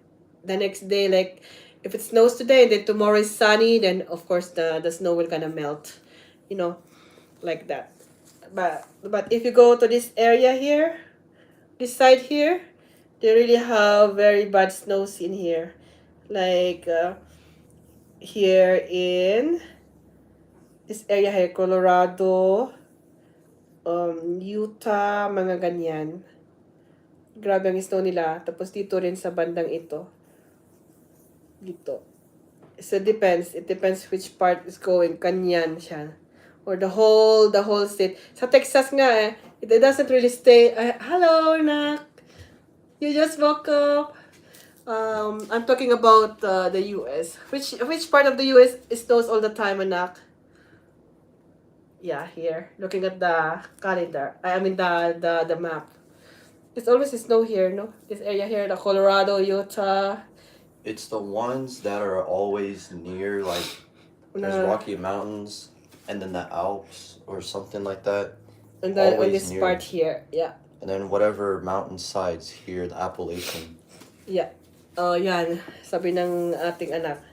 the next day, like if it snows today and then tomorrow is sunny, then of course the snow will gonna melt, like that. But if you go to this area here, this side here, they really have very bad snows in here, like here in this area here, Colorado, Utah, mga ganyan. Grabe ang snow nila. Tapos dito rin sa bandang ito. Dito. So it depends which part is going. Kanyan siya. Or the whole state. Sa Texas nga it doesn't really stay. Hello, Nak. You just woke up. I'm talking about the US. Which part of the US snows all the time, Anak? Yeah, here. Looking at the calendar. I mean the map. It's always snow here, no? This area here, the Colorado, Utah. It's the ones that are always near, like, there's Rocky Mountains, and then the Alps, or something like that. And then on this part here, yeah. And then whatever mountain sides here, the Appalachian. Yeah. Yan. Sabi ng ating anak.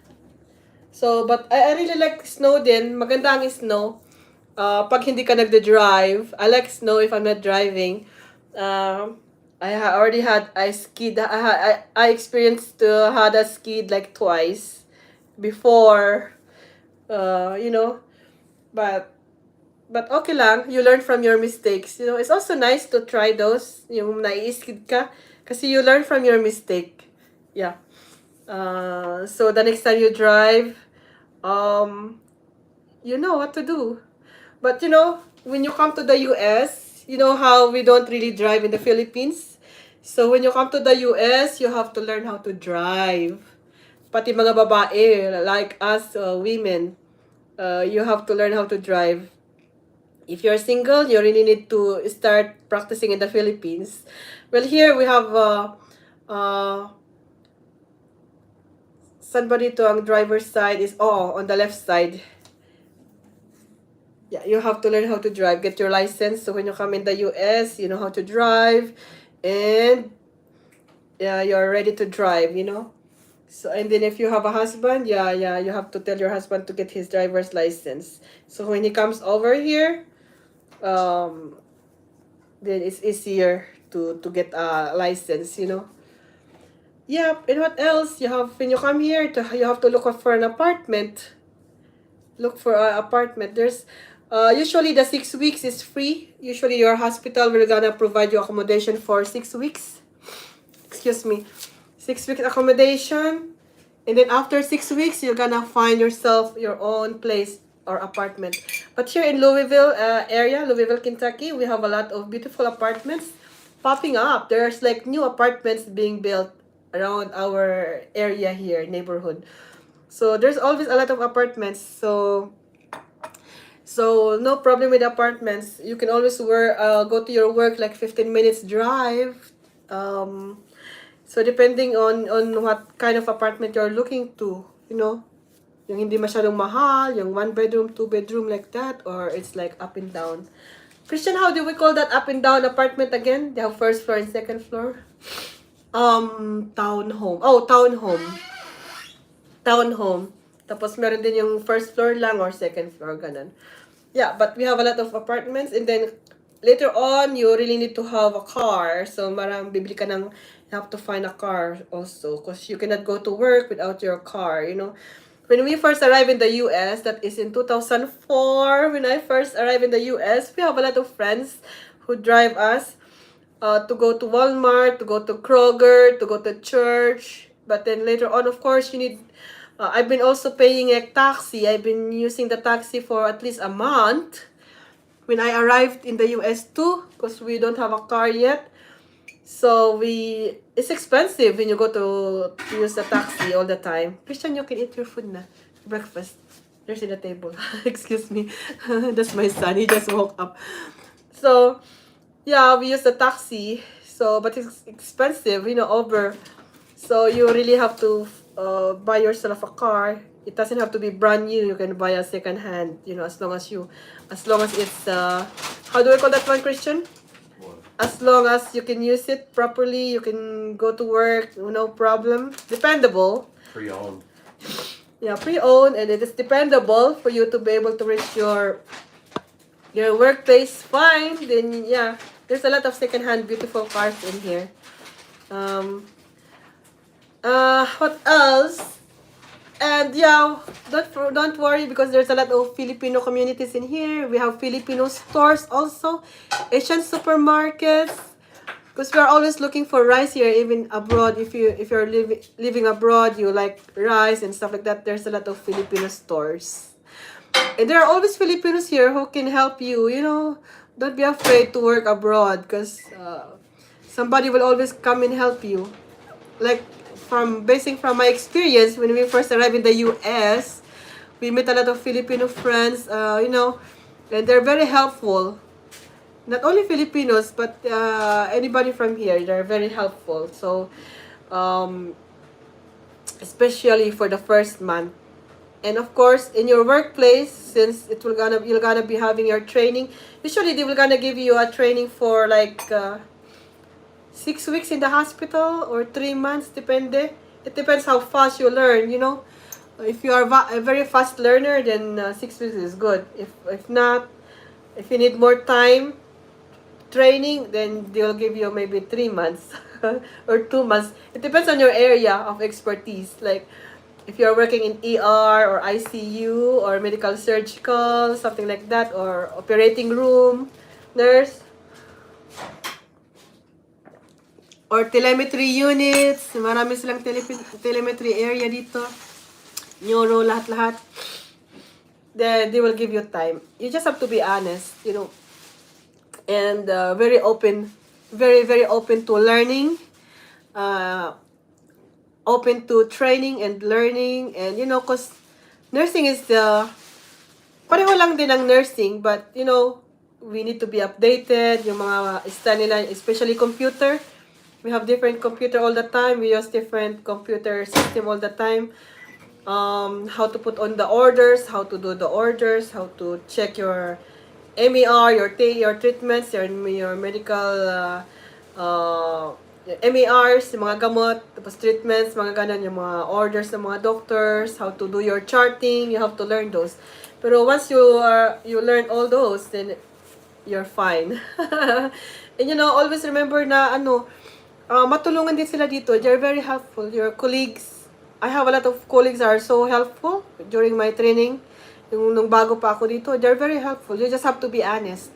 So, but I really like snow din. Maganda ang snow. Pag hindi ka nagde-drive, I like snow if I'm not driving. I skied. I experienced had a skied like twice before, but okay lang. You learn from your mistakes. It's also nice to try those. Yung nai-skid ka, kasi you learn from your mistake. Yeah. So the next time you drive, you know what to do. But when you come to the US, you know how we don't really drive in the Philippines. So when you come to the US, you have to learn how to drive. Pati mga babae, like us women, you have to learn how to drive. If you're single, you really need to start practicing in the Philippines. Well, here we have saan ba dito ang driver's side is on the left side. Yeah, you have to learn how to drive, get your license. So when you come in the US, you know how to drive, and yeah, you're ready to drive, So, and then if you have a husband, you have to tell your husband to get his driver's license. So when he comes over here, then it's easier to get a license, Yeah, and what else? When you come here, you have to look for an apartment. Look for an apartment. There's usually the 6 weeks is free. Usually your hospital will gonna provide you accommodation for 6 weeks. Excuse me. 6 weeks accommodation. And then after 6 weeks, you're gonna find yourself your own place or apartment. But here in Louisville area, Louisville, Kentucky, we have a lot of beautiful apartments popping up. There's like new apartments being built around our area here, neighborhood. So there's always a lot of apartments. So no problem with apartments. You can always go to your work like 15 minutes drive. So depending on what kind of apartment you're looking to, yung hindi masyadong mahal, yung 1 bedroom, 2 bedroom like that, or it's like up and down. Christian, how do we call that up and down apartment again? They have first floor and second floor. Townhome. Oh, townhome. Townhome. Tapos meron din yung first floor lang or second floor, ganun. Yeah, but we have a lot of apartments, and then later on, you really need to have a car. So bibili ka ng, you have to find a car also, because you cannot go to work without your car, When we first arrived in the US, that is in 2004, when I first arrived in the US, we have a lot of friends who drive us to go to Walmart, to go to Kroger, to go to church. But then later on, of course, you need... I've been also paying a taxi. I've been using the taxi for at least a month when I arrived in the US too, because we don't have a car yet. So it's expensive when you go to use the taxi all the time. Christian, you can eat your food na. Breakfast. There's in the table. Excuse me. That's my son. He just woke up. So, yeah, we use the taxi. So, but it's expensive, over. So you really have to buy yourself a car. It doesn't have to be brand new. You can buy a second hand, as long as it's, how do I call that one, Christian? As long as you can use it properly, you can go to work, no problem. Dependable. Pre-owned. Yeah, pre-owned, and it is dependable for you to be able to reach your workplace fine. Then yeah, there's a lot of second-hand beautiful cars in here. What else? And yeah, don't worry, because there's a lot of Filipino communities in here. We have Filipino stores also, Asian supermarkets, because we are always looking for rice here, even abroad. If you're living abroad, you like rice and stuff like that. There's a lot of Filipino stores, and there are always Filipinos here who can help you. Don't be afraid to work abroad, because somebody will always come and help you. Like, basing from my experience, when we first arrived in the US, we met a lot of Filipino friends, and they're very helpful. Not only Filipinos, but anybody from here, they're very helpful. So, especially for the first month. And of course, in your workplace, since you're gonna be having your training, usually they will gonna give you a training for like 6 weeks in the hospital or 3 months, depende. It depends how fast you learn, If you are a very fast learner, then 6 weeks is good. If not, if you need more time training, then they'll give you maybe 3 months or 2 months. It depends on your area of expertise. Like, if you're working in ER or ICU or medical surgical, something like that, or operating room, nurse, or telemetry units. Marami silang telemetry area dito. Neuro, lahat-lahat. Then they will give you time. You just have to be honest, and very open, very, very open to learning, open to training and learning, and because nursing is pareho lang din ang nursing, but we need to be updated, yung mga style nila, especially computer. We have different computer all the time. We use different computer system all the time. How to put on the orders, how to do the orders, how to check your MER, your treatments, your medical MERs, yung mga gamot, tapos treatments, mga ganon, yung mga orders ng mga doctors, how to do your charting. You have to learn those. Pero once you learn all those, then you're fine. And always remember na matulungan din sila dito. They're very helpful. Your colleagues, I have a lot of colleagues are so helpful during my training. Nung bago pa ako dito, they're very helpful. You just have to be honest.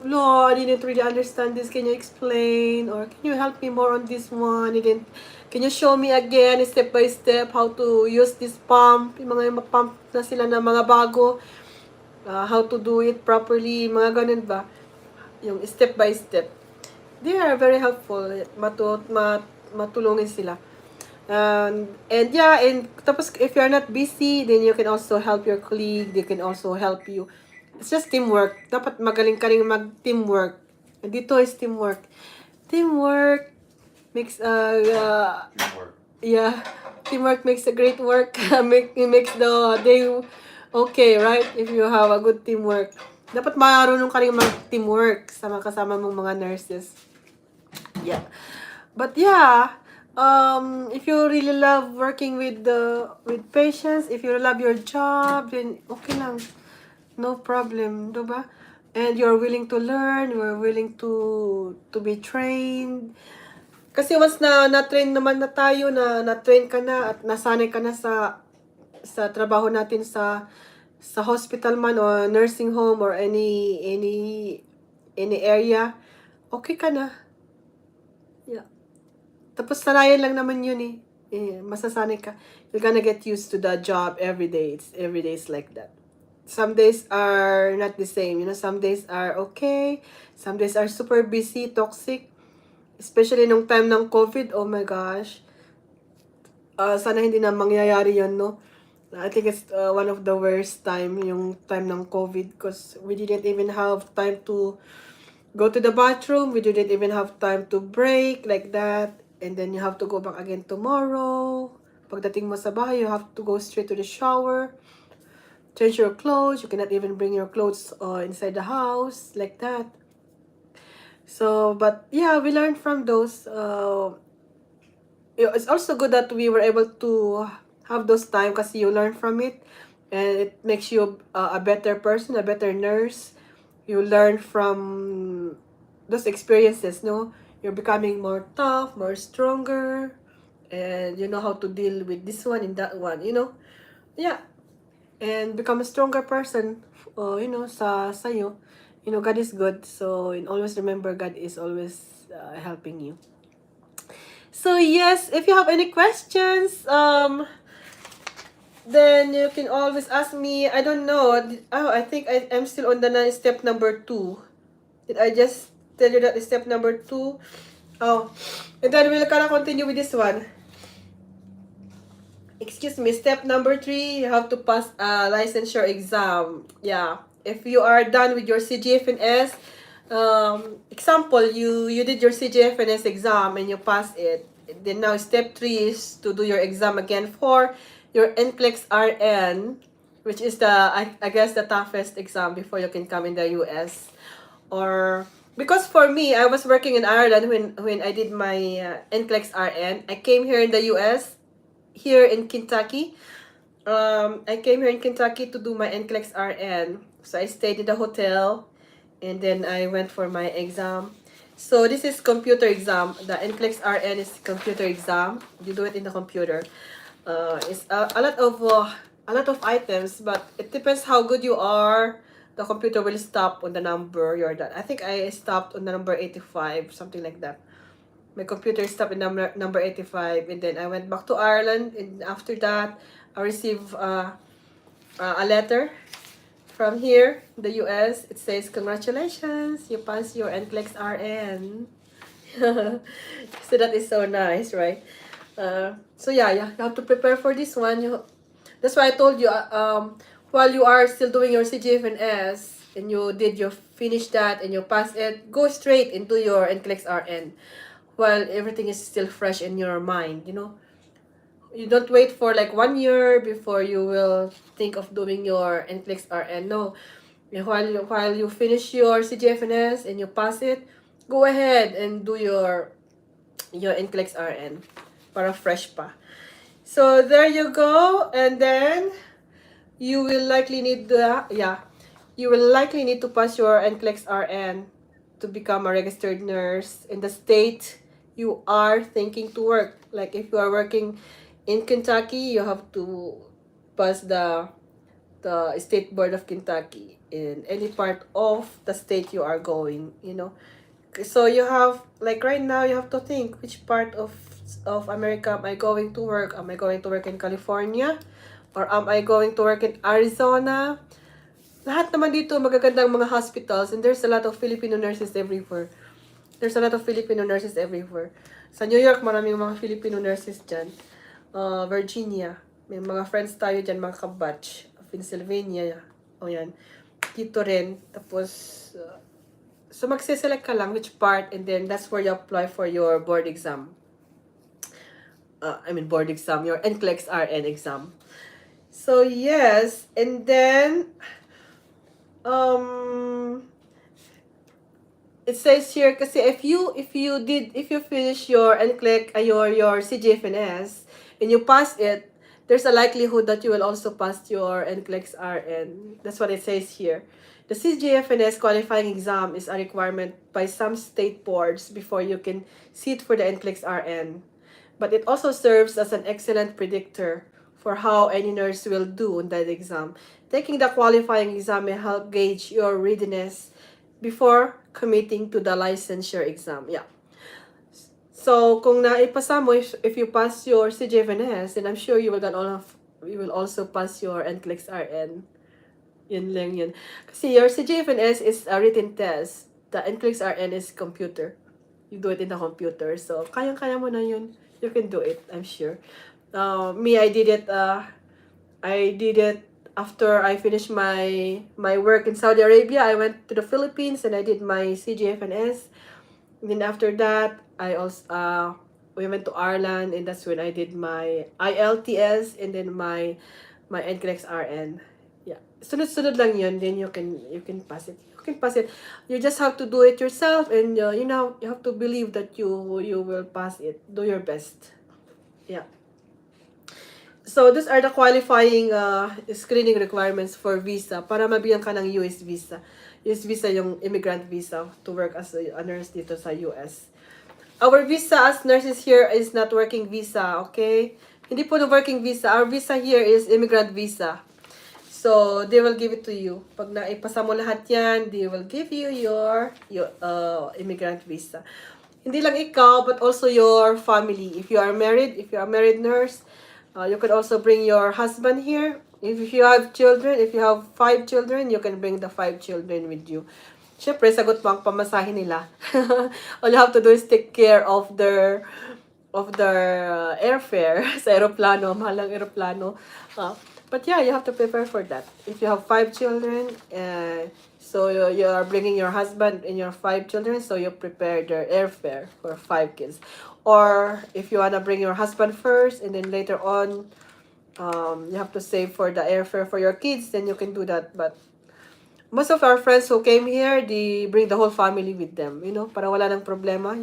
Lord, I didn't really understand this. Can you explain? Or can you help me more on this one? Can you show me again, step by step, how to use this pump? Yung mga pump na sila na mga bago. How to do it properly. Mga ganun ba? Yung step by step. they are very helpful. Matulungin sila. And yeah, and tapos if you're not busy, then you can also help your colleague. They can also help you. It's just teamwork. Dapat magaling ka rin mag-teamwork. And dito is teamwork. Teamwork makes Teamwork. yeah, teamwork makes a great work. It makes the day okay, right? If you have a good teamwork. Dapat marunong ka rin mag-teamwork sa mga kasama mong mga nurses. Yeah. But yeah, if you really love working with patients, if you love your job, then okay lang. No problem, diba? And you're willing to learn, you're willing to be trained. Kasi once na-train naman na tayo, na-train ka na at nasanay ka na sa trabaho natin sa hospital man or nursing home or any area, okay ka na. Yeah. Tapos sanayan lang naman yun eh. Masasanay ka. You're gonna get used to the job every day. Every day is like that. Some days are not the same. Some days are okay. Some days are super busy, toxic. Especially nung time ng COVID. Oh my gosh. Sana hindi na mangyayari yun, no? I think it's one of the worst time, yung time ng COVID, because we didn't even have time to go to the bathroom. We didn't even have time to break like that. And then you have to go back again tomorrow. Pagdating mo sa bahay, you have to go straight to the shower. Change your clothes. You cannot even bring your clothes inside the house like that. So, but yeah, we learned from those. It's also good that we were able to have those time kasi you learn from it. And it makes you a better person, a better nurse. You learn from those experiences, no? You're becoming more tough, more stronger, and you know how to deal with this one and that one, Yeah. And become a stronger person, sa'yo. God is good, so and always remember God is always helping you. So yes, if you have any questions, then you can always ask me. I don't know. I think I'm still on the step number 2. Did I just tell you that is step number 2? Oh, and then we'll kind of continue with this one. Excuse me, step number 3, you have to pass a licensure exam. Yeah, if you are done with your CGFNS, example, you did your CGFNS exam and you passed it. Then now step 3 is to do your exam again for your NCLEX RN, which is I guess the toughest exam before you can come in the US. Or because for me, I was working in Ireland when I did my NCLEX RN. I came here in the US, here in Kentucky. I came here in Kentucky to do my NCLEX RN. So I stayed in the hotel and then I went for my exam. So this is computer exam. The NCLEX RN is computer exam. You do it in the computer. It's a lot of items, but it depends how good you are. The computer will stop on the number you're done. I think I stopped on the number 85, something like that. My computer stopped in number 85, and then I went back to Ireland, and after that, I received a letter from here, the US. It says, congratulations, you passed your NCLEX RN. So that is so nice, right? So yeah, you have to prepare for this one. That's why I told you, while you are still doing your CGFNS, and you finish that and you pass it, go straight into your NCLEX RN while everything is still fresh in your mind, You don't wait for like 1 year before you will think of doing your NCLEX RN. No. While you finish your CGFNS and you pass it, go ahead and do your NCLEX RN para fresh pa. So there you go, and then you will likely need to pass your NCLEX RN to become a registered nurse in the state you are thinking to work. Like if you are working in Kentucky, you have to pass the State Board of Kentucky in any part of the state you are going, So you have, like right now, you have to think, which part of America am I going to work? Am I going to work in California? Or am I going to work in Arizona? Lahat naman dito magagandang mga hospitals, and there's a lot of Filipino nurses everywhere. There's a lot of Filipino nurses everywhere. Sa New York, maraming mga Filipino nurses dyan. Virginia, may mga friends tayo dyan, mga kabatch. Pennsylvania, o yan. Dito rin. Tapos, so magsiselect ka lang which part, and then that's where you apply for your board exam. Board exam, your NCLEX RN exam. So, yes, and then, it says here kasi if you finish your NCLEX, your CGFNS and you pass it, there's a likelihood that you will also pass your NCLEX RN. That's what it says here. The CGFNS qualifying exam is a requirement by some state boards before you can sit for the NCLEX RN. But it also serves as an excellent predictor for how any nurse will do on that exam. Taking the qualifying exam may help gauge your readiness before committing to the licensure exam. Yeah. So, kung naipasa mo, if you pass your CGFNS, then I'm sure you will also pass your NCLEX RN. Yun lang yun. Kasi your CGFNS is a written test. The NCLEX RN is computer. You do it in the computer. So, kayang-kaya mo na yun. You can do it, I'm sure. Me, I did it after I finished my work in Saudi Arabia. I went to the Philippines and I did my CGFNS. And then after that, I also we went to Ireland, and that's when I did my ILTS and then my NCLEX RN. Yeah, sunod-sunod lang yun. Then you can pass it. You can pass it. You just have to do it yourself, and you have to believe that you will pass it. Do your best. Yeah. So, these are the qualifying screening requirements for visa para mabigyan ka ng US visa. US visa yung immigrant visa to work as a nurse dito sa US. Our visa as nurses here is not working visa, okay? Hindi po na working visa. Our visa here is immigrant visa. So, they will give it to you. Pag naipasa mo lahat yan, they will give you your immigrant visa. Hindi lang ikaw, but also your family. If you are a married nurse, you can also bring your husband here. If you have children, if you have 5 children, you can bring the 5 children with you. Siyempre, sagot mo ang pamasahe nila. All you have to do is take care of their airfare sa aeroplano, mahalang aeroplano. But yeah, you have to prepare for that. If you have 5 children, so you are bringing your husband and your 5 children, so you prepare their airfare for 5 kids. Or if you wanna bring your husband first, and then later on, you have to save for the airfare for your kids, then you can do that. But most of our friends who came here, they bring the whole family with them, para wala nang problema.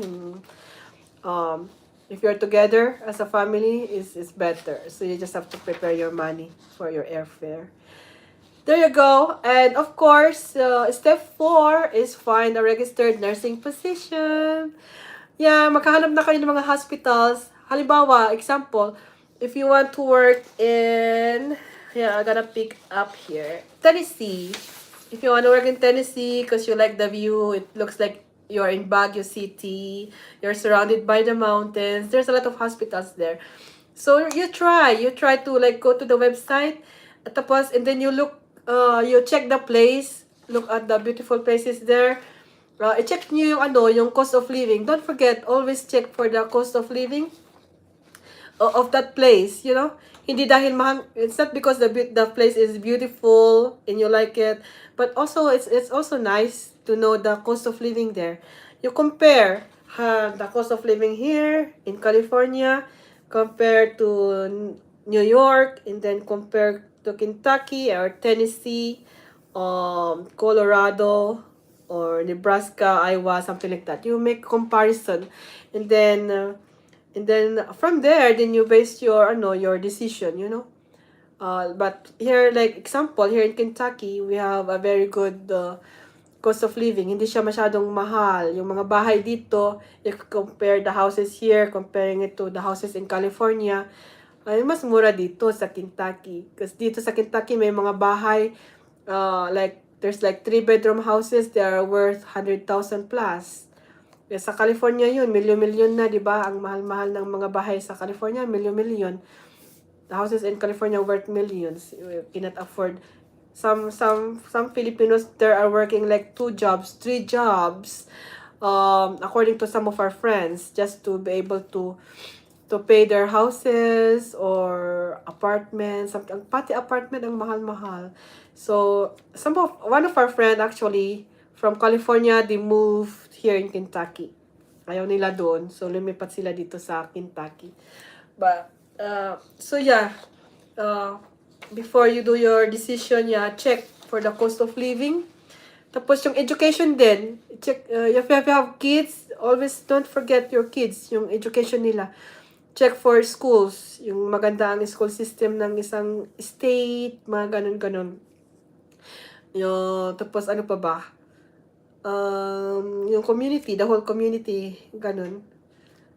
If you're together as a family, is better. So you just have to prepare your money for your airfare. There you go. And of course, step 4 is find a registered nursing position. Yeah, makahanap na kayo ng mga hospitals. Halimbawa, example, if you want to work in, I'm gonna pick up here, Tennessee. If you want to work in Tennessee because you like the view, it looks like you're in Baguio City, you're surrounded by the mountains, there's a lot of hospitals there. So you try to go to the website, tapos, and then you look, you check the place, look at the beautiful places there. I-check nyo yung cost of living. Don't forget, always check for the cost of living of that place, Hindi dahil mahal, it's not because the place is beautiful and you like it, but also it's also nice to know the cost of living there. You compare the cost of living here in California compared to New York, and then compare to Kentucky or Tennessee, Colorado, or Nebraska, Iowa, something like that. You make comparison, and then from there, then you base your decision, But here, like example, here in Kentucky, we have a very good cost of living. Hindi siya masyadong mahal. Yung mga bahay dito, if you compare the houses here, comparing it to the houses in California, ay mas mura dito sa Kentucky. Kasi dito sa Kentucky, may mga bahay, there's like 3-bedroom houses, they are worth 100,000 plus. Sa California yun, milyon-milyon na, di ba? Ang mahal-mahal ng mga bahay sa California, milyon-milyon. The houses in California worth millions. You cannot afford. Some Filipinos there are working like 2 jobs, 3 jobs. according to some of our friends, just to be able to pay their houses or apartments. Pati apartment ang mahal-mahal. So, one of our friend actually from California, they moved here in Kentucky. Ayaw nila doon. So, lumipat sila dito sa Kentucky. But, so yeah, before you do your decision, yeah, check for the cost of living. Tapos yung education din, check, if you have kids, always don't forget your kids, yung education nila. Check for schools, yung maganda ang school system ng isang state, mga ganun-ganun. Tapos ano pa ba? Yung community, the whole community, ganun.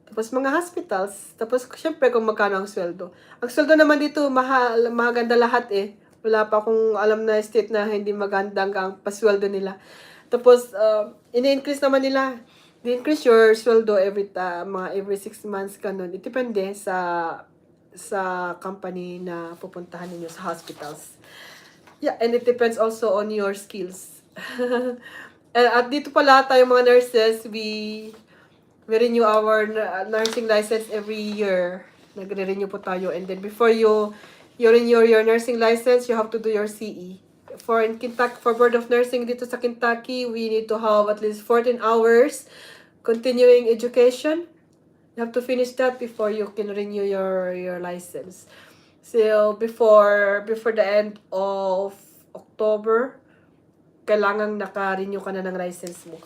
Tapos mga hospitals, tapos syempre kung magkano ang sweldo. Ang sweldo naman dito, maganda lahat eh. Wala pa akong alam na state na hindi maganda ang pasweldo nila. Tapos, ini-increase naman nila. They increase your sweldo every 6 months, ganun. It depende sa company na pupuntahan ninyo sa hospitals. Yeah, and it depends also on your skills. At dito pala tayo mga nurses, we renew our nursing license every year. Nagre-renew po tayo. And then before you renew your nursing license, you have to do your CE. For Board of Nursing dito sa Kentucky, we need to have at least 14 hours continuing education. You have to finish that before you can renew your license. So before the end of October, kailangang naka-renew ka na ng license mo.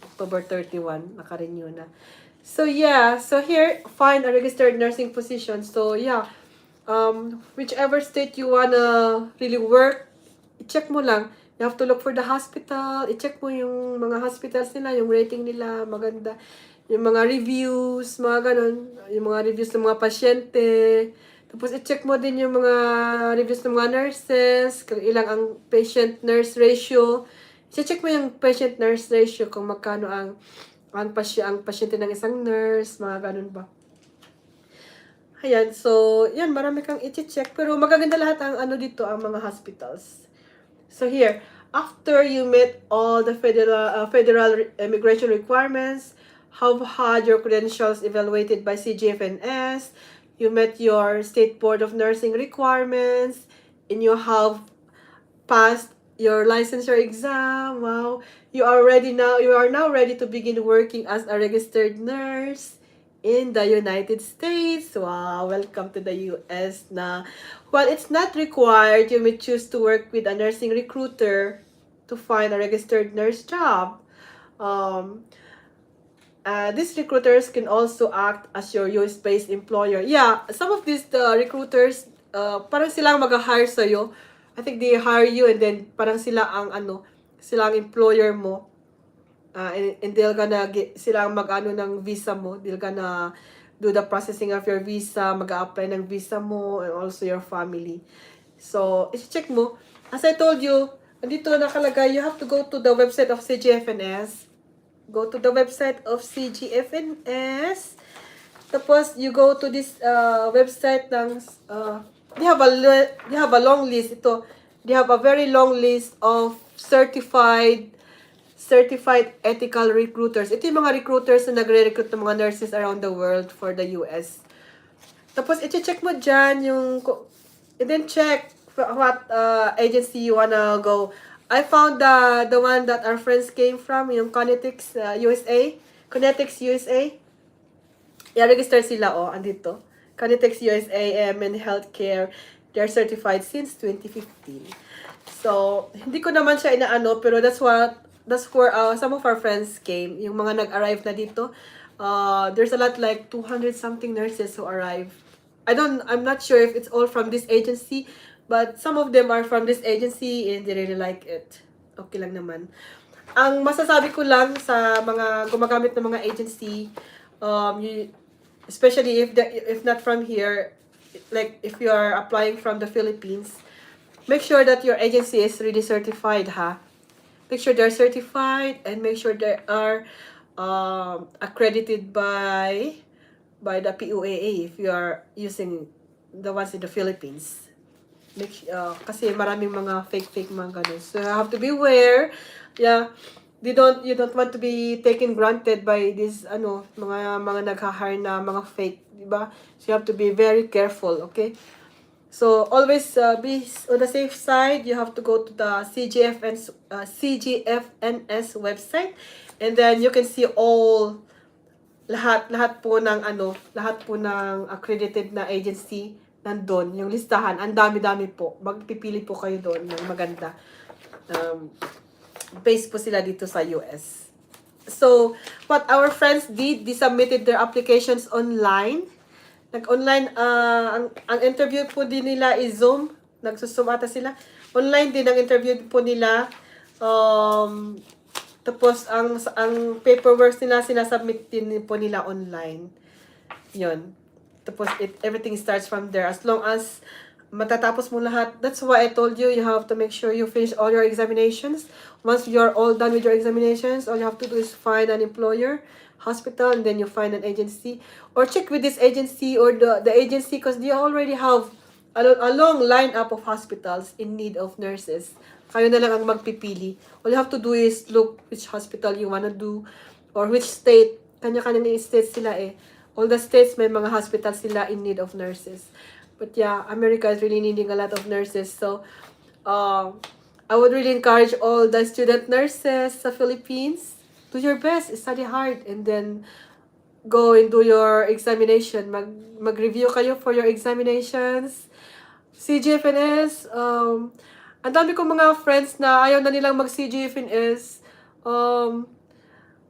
October 31, naka-renew na. So yeah, so here, find a registered nursing position. So yeah, whichever state you wanna really work, i-check mo lang. You have to look for the hospital. I-check mo yung mga hospitals nila, yung rating nila, maganda. Yung mga reviews, mga ganun. Yung mga reviews ng mga pasyente. Tapos i-check mo din yung mga reviews ng mga nurses, kung ilang ang patient-nurse ratio. I-check mo yung patient-nurse ratio kung magkano ang pasyente ng isang nurse, mga ganun ba. Ayan, so, yan, marami kang i-check. Pero magaganda lahat ang dito, ang mga hospitals. So here, after you met all the federal immigration requirements, have had your credentials evaluated by CGFNS, you met your State Board of Nursing requirements, and you have passed your licensure exam. Wow, you are now ready to begin working as a registered nurse in the United States. Wow, welcome to the US na. While it's not required, you may choose to work with a nursing recruiter to find a registered nurse job. These recruiters can also act as your US-based employer. Yeah, some of these recruiters, parang silang mag-hire sa'yo. I think they hire you and then parang sila ang employer mo. And sila ang mag-ano ng visa mo. They're gonna do the processing of your visa, mag-a-apply ng visa mo, and also your family. So, i-check mo. As I told you, andito nakalagay, you have to go to the website of CGFNS. Go to the website of CGFNS. Tapos, you go to this website ng, they have a long list. They have a very long list of certified ethical recruiters. Ito yung mga recruiters na nagre-recruit ng mga nurses around the world for the US. Tapos, i-check mo dyan and then check what agency you wanna go. I found the one that our friends came from, yung Connetics USA. Connetics USA. I-register sila, andito. Connetics USA and Healthcare. They're certified since 2015. So, hindi ko naman siya inaano, pero that's where some of our friends came. Yung mga nag-arrive na dito. There's a lot, like 200 something nurses who arrive. I'm not sure if it's all from this agency, but some of them are from this agency and they really like it. Okay lang naman. Ang masasabi ko lang sa mga gumagamit ng mga agency, especially if not from here, like if you are applying from the Philippines, make sure that your agency is really certified, ha? Make sure they're certified and make sure they are accredited by the POAA if you are using the ones in the Philippines. Kasi maraming mga fake mga ganun. So you have to beware. Yeah. you don't want to be taken granted by this mga nagha-hire na mga fake, di ba? So you have to be very careful, okay? So always be on the safe side. You have to go to the CGFNS website, and then you can see all lahat po ng lahat po ng accredited na agency nandun, yung listahan, ang dami-dami po. Magpipili po kayo doon ng maganda. Based po sila dito sa US. So, what our friends did, they submitted their applications online. Nag-online, ang interview po din nila is Zoom. Nagsusum ata sila. Online din ang interview po nila. Tapos, ang paperwork nila, sinasubmit din po nila online. Yun. Tapos, everything starts from there. As long as matatapos mo lahat. That's why I told you, you have to make sure you finish all your examinations. Once you're all done with your examinations, all you have to do is find an employer, hospital, and then you find an agency. Or check with this agency or the agency because they already have a long lineup of hospitals in need of nurses. Kayo na lang ang magpipili. All you have to do is look which hospital you wanna do or which state. Kanya-kanya ng states sila eh. All the states may mga hospitals sila in need of nurses. But yeah, America is really needing a lot of nurses. So, I would really encourage all the student nurses sa Philippines. Do your best, study hard, and then go and do your examination. Mag-review kayo for your examinations. CGFNS, ang dami kong mga friends na ayaw na nilang mag-CGFNS.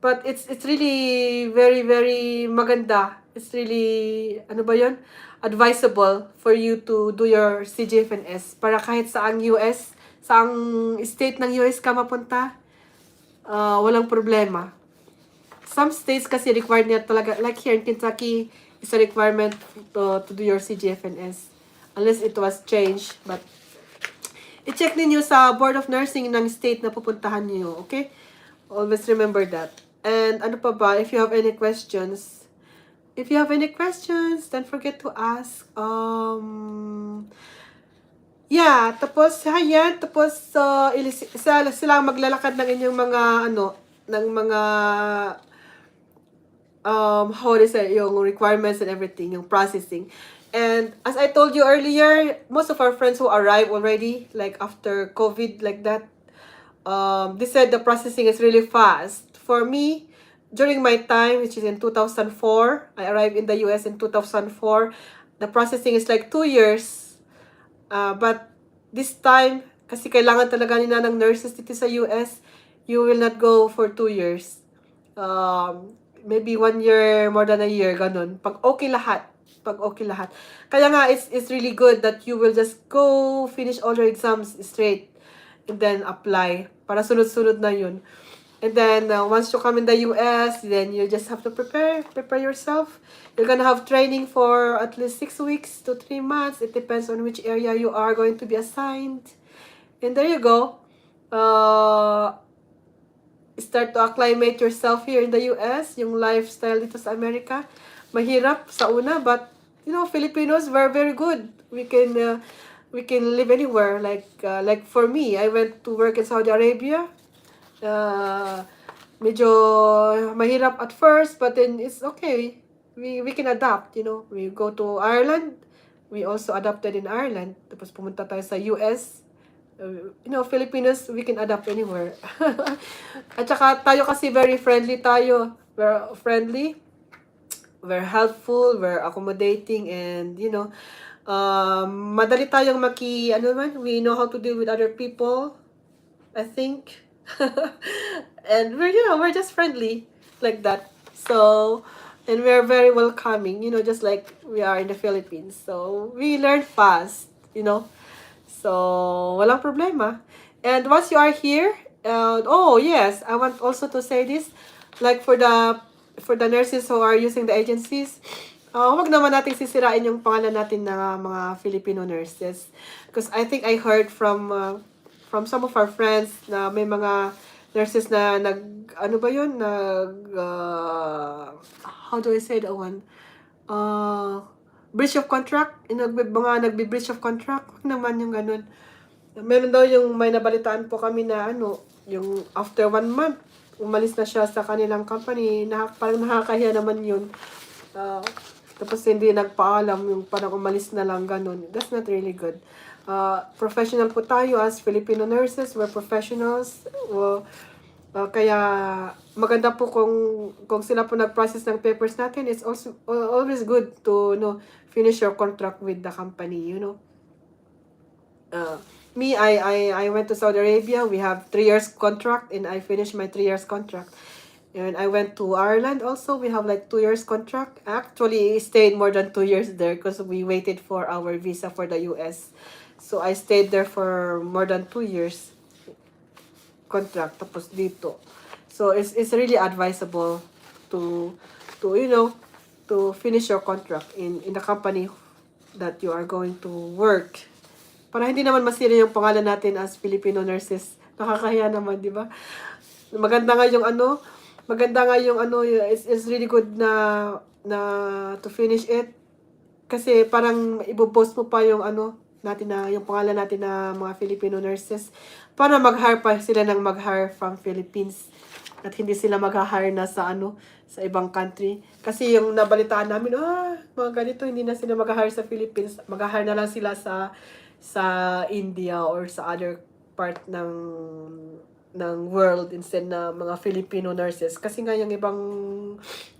But it's really very, very maganda. It's really, ano ba yun? Advisable for you to do your CGFNS para kahit saang US, saang state ng US ka mapunta, walang problema. Some states kasi required niya talaga, like here in Kentucky, it's a requirement to do your CGFNS. Unless it was changed. But, i-check ninyo sa Board of Nursing ng state na pupuntahan niyo, okay? Always remember that. And ano pa ba, if you have any questions, don't forget to ask. Yeah, tapos sila ang maglalakad ng inyong mga ng mga how do you say, yung requirements and everything, yung processing. And as I told you earlier, most of our friends who arrived already, like after COVID, like that, they said the processing is really fast. For me, during my time, which is in 2004, I arrived in the US in 2004. The processing is like 2 years. But this time, kasi kailangan talaga nila ng nurses dito sa US, you will not go for 2 years. Maybe 1 year, more than a year, ganun. Pag okay lahat. Kaya nga, it's really good that you will just go finish all your exams straight and then apply. Para sunod-sunod na yun. And then, once you come in the US, then you just have to prepare yourself. You're gonna have training for at least 6 weeks to 3 months. It depends on which area you are going to be assigned. And there you go. Start to acclimate yourself here in the US. Yung lifestyle dito sa Amerika. Mahirap sa una, but, Filipinos, we're very good. We can live anywhere. Like for me, I went to work in Saudi Arabia. Medyo mahirap at first, but then it's okay. We can adapt, We go to Ireland. We also adapted in Ireland. Tapos pumunta tayo sa US. Filipinos, we can adapt anywhere. At saka tayo kasi very friendly tayo. We're friendly. We're helpful. We're accommodating. And, madali tayong we know how to deal with other people. I think. And we're just friendly like that. So, and we're very welcoming, just like we are in the Philippines. So, we learn fast, So, walang problema. And once you are here, oh yes, I want also to say this, like for the nurses who are using the agencies, huwag naman natin sisirain yung pangalan natin na mga Filipino nurses. Because I think I heard from some of our friends na may mga nurses na how do I say that one? Breach of contract, nagbe-breach of contract, huwag naman yung ganun. Meron daw yung may nabalitaan po kami na yung after 1 month, umalis na siya sa kanilang company. Parang nakakahiya naman yun. Tapos hindi nagpaalam, yung parang umalis na lang, ganun. That's not really good. Professional po tayo as Filipino nurses. We're professionals. Kaya maganda po kung sila po nag-process ng papers natin. It's also always good to finish your contract with the company, Me, I went to Saudi Arabia. We have 3 years contract, and I finished my 3 years contract. And I went to Ireland also. We have like 2 years contract. Actually, stayed more than 2 years there because we waited for our visa for the US. So I stayed there for more than 2 years contract. Tapos dito. So it's really advisable to to finish your contract in the company that you are going to work. Para hindi naman masira yung pangalan natin as Filipino nurses. Nakakahiya naman, di ba? Maganda nga yung it's really good na to finish it. Kasi parang ibo-post mo pa yung natin na, yung pangalan natin na mga Filipino nurses. Para mag-hire pa sila ng mag-hire from Philippines. At hindi sila mag-hire na sa sa ibang country. Kasi yung nabalitaan namin, mga ganito, hindi na sila mag-hire sa Philippines. Mag-hire na lang sila sa India or sa other part ng world instead na mga Filipino nurses. Kasi nga yung ibang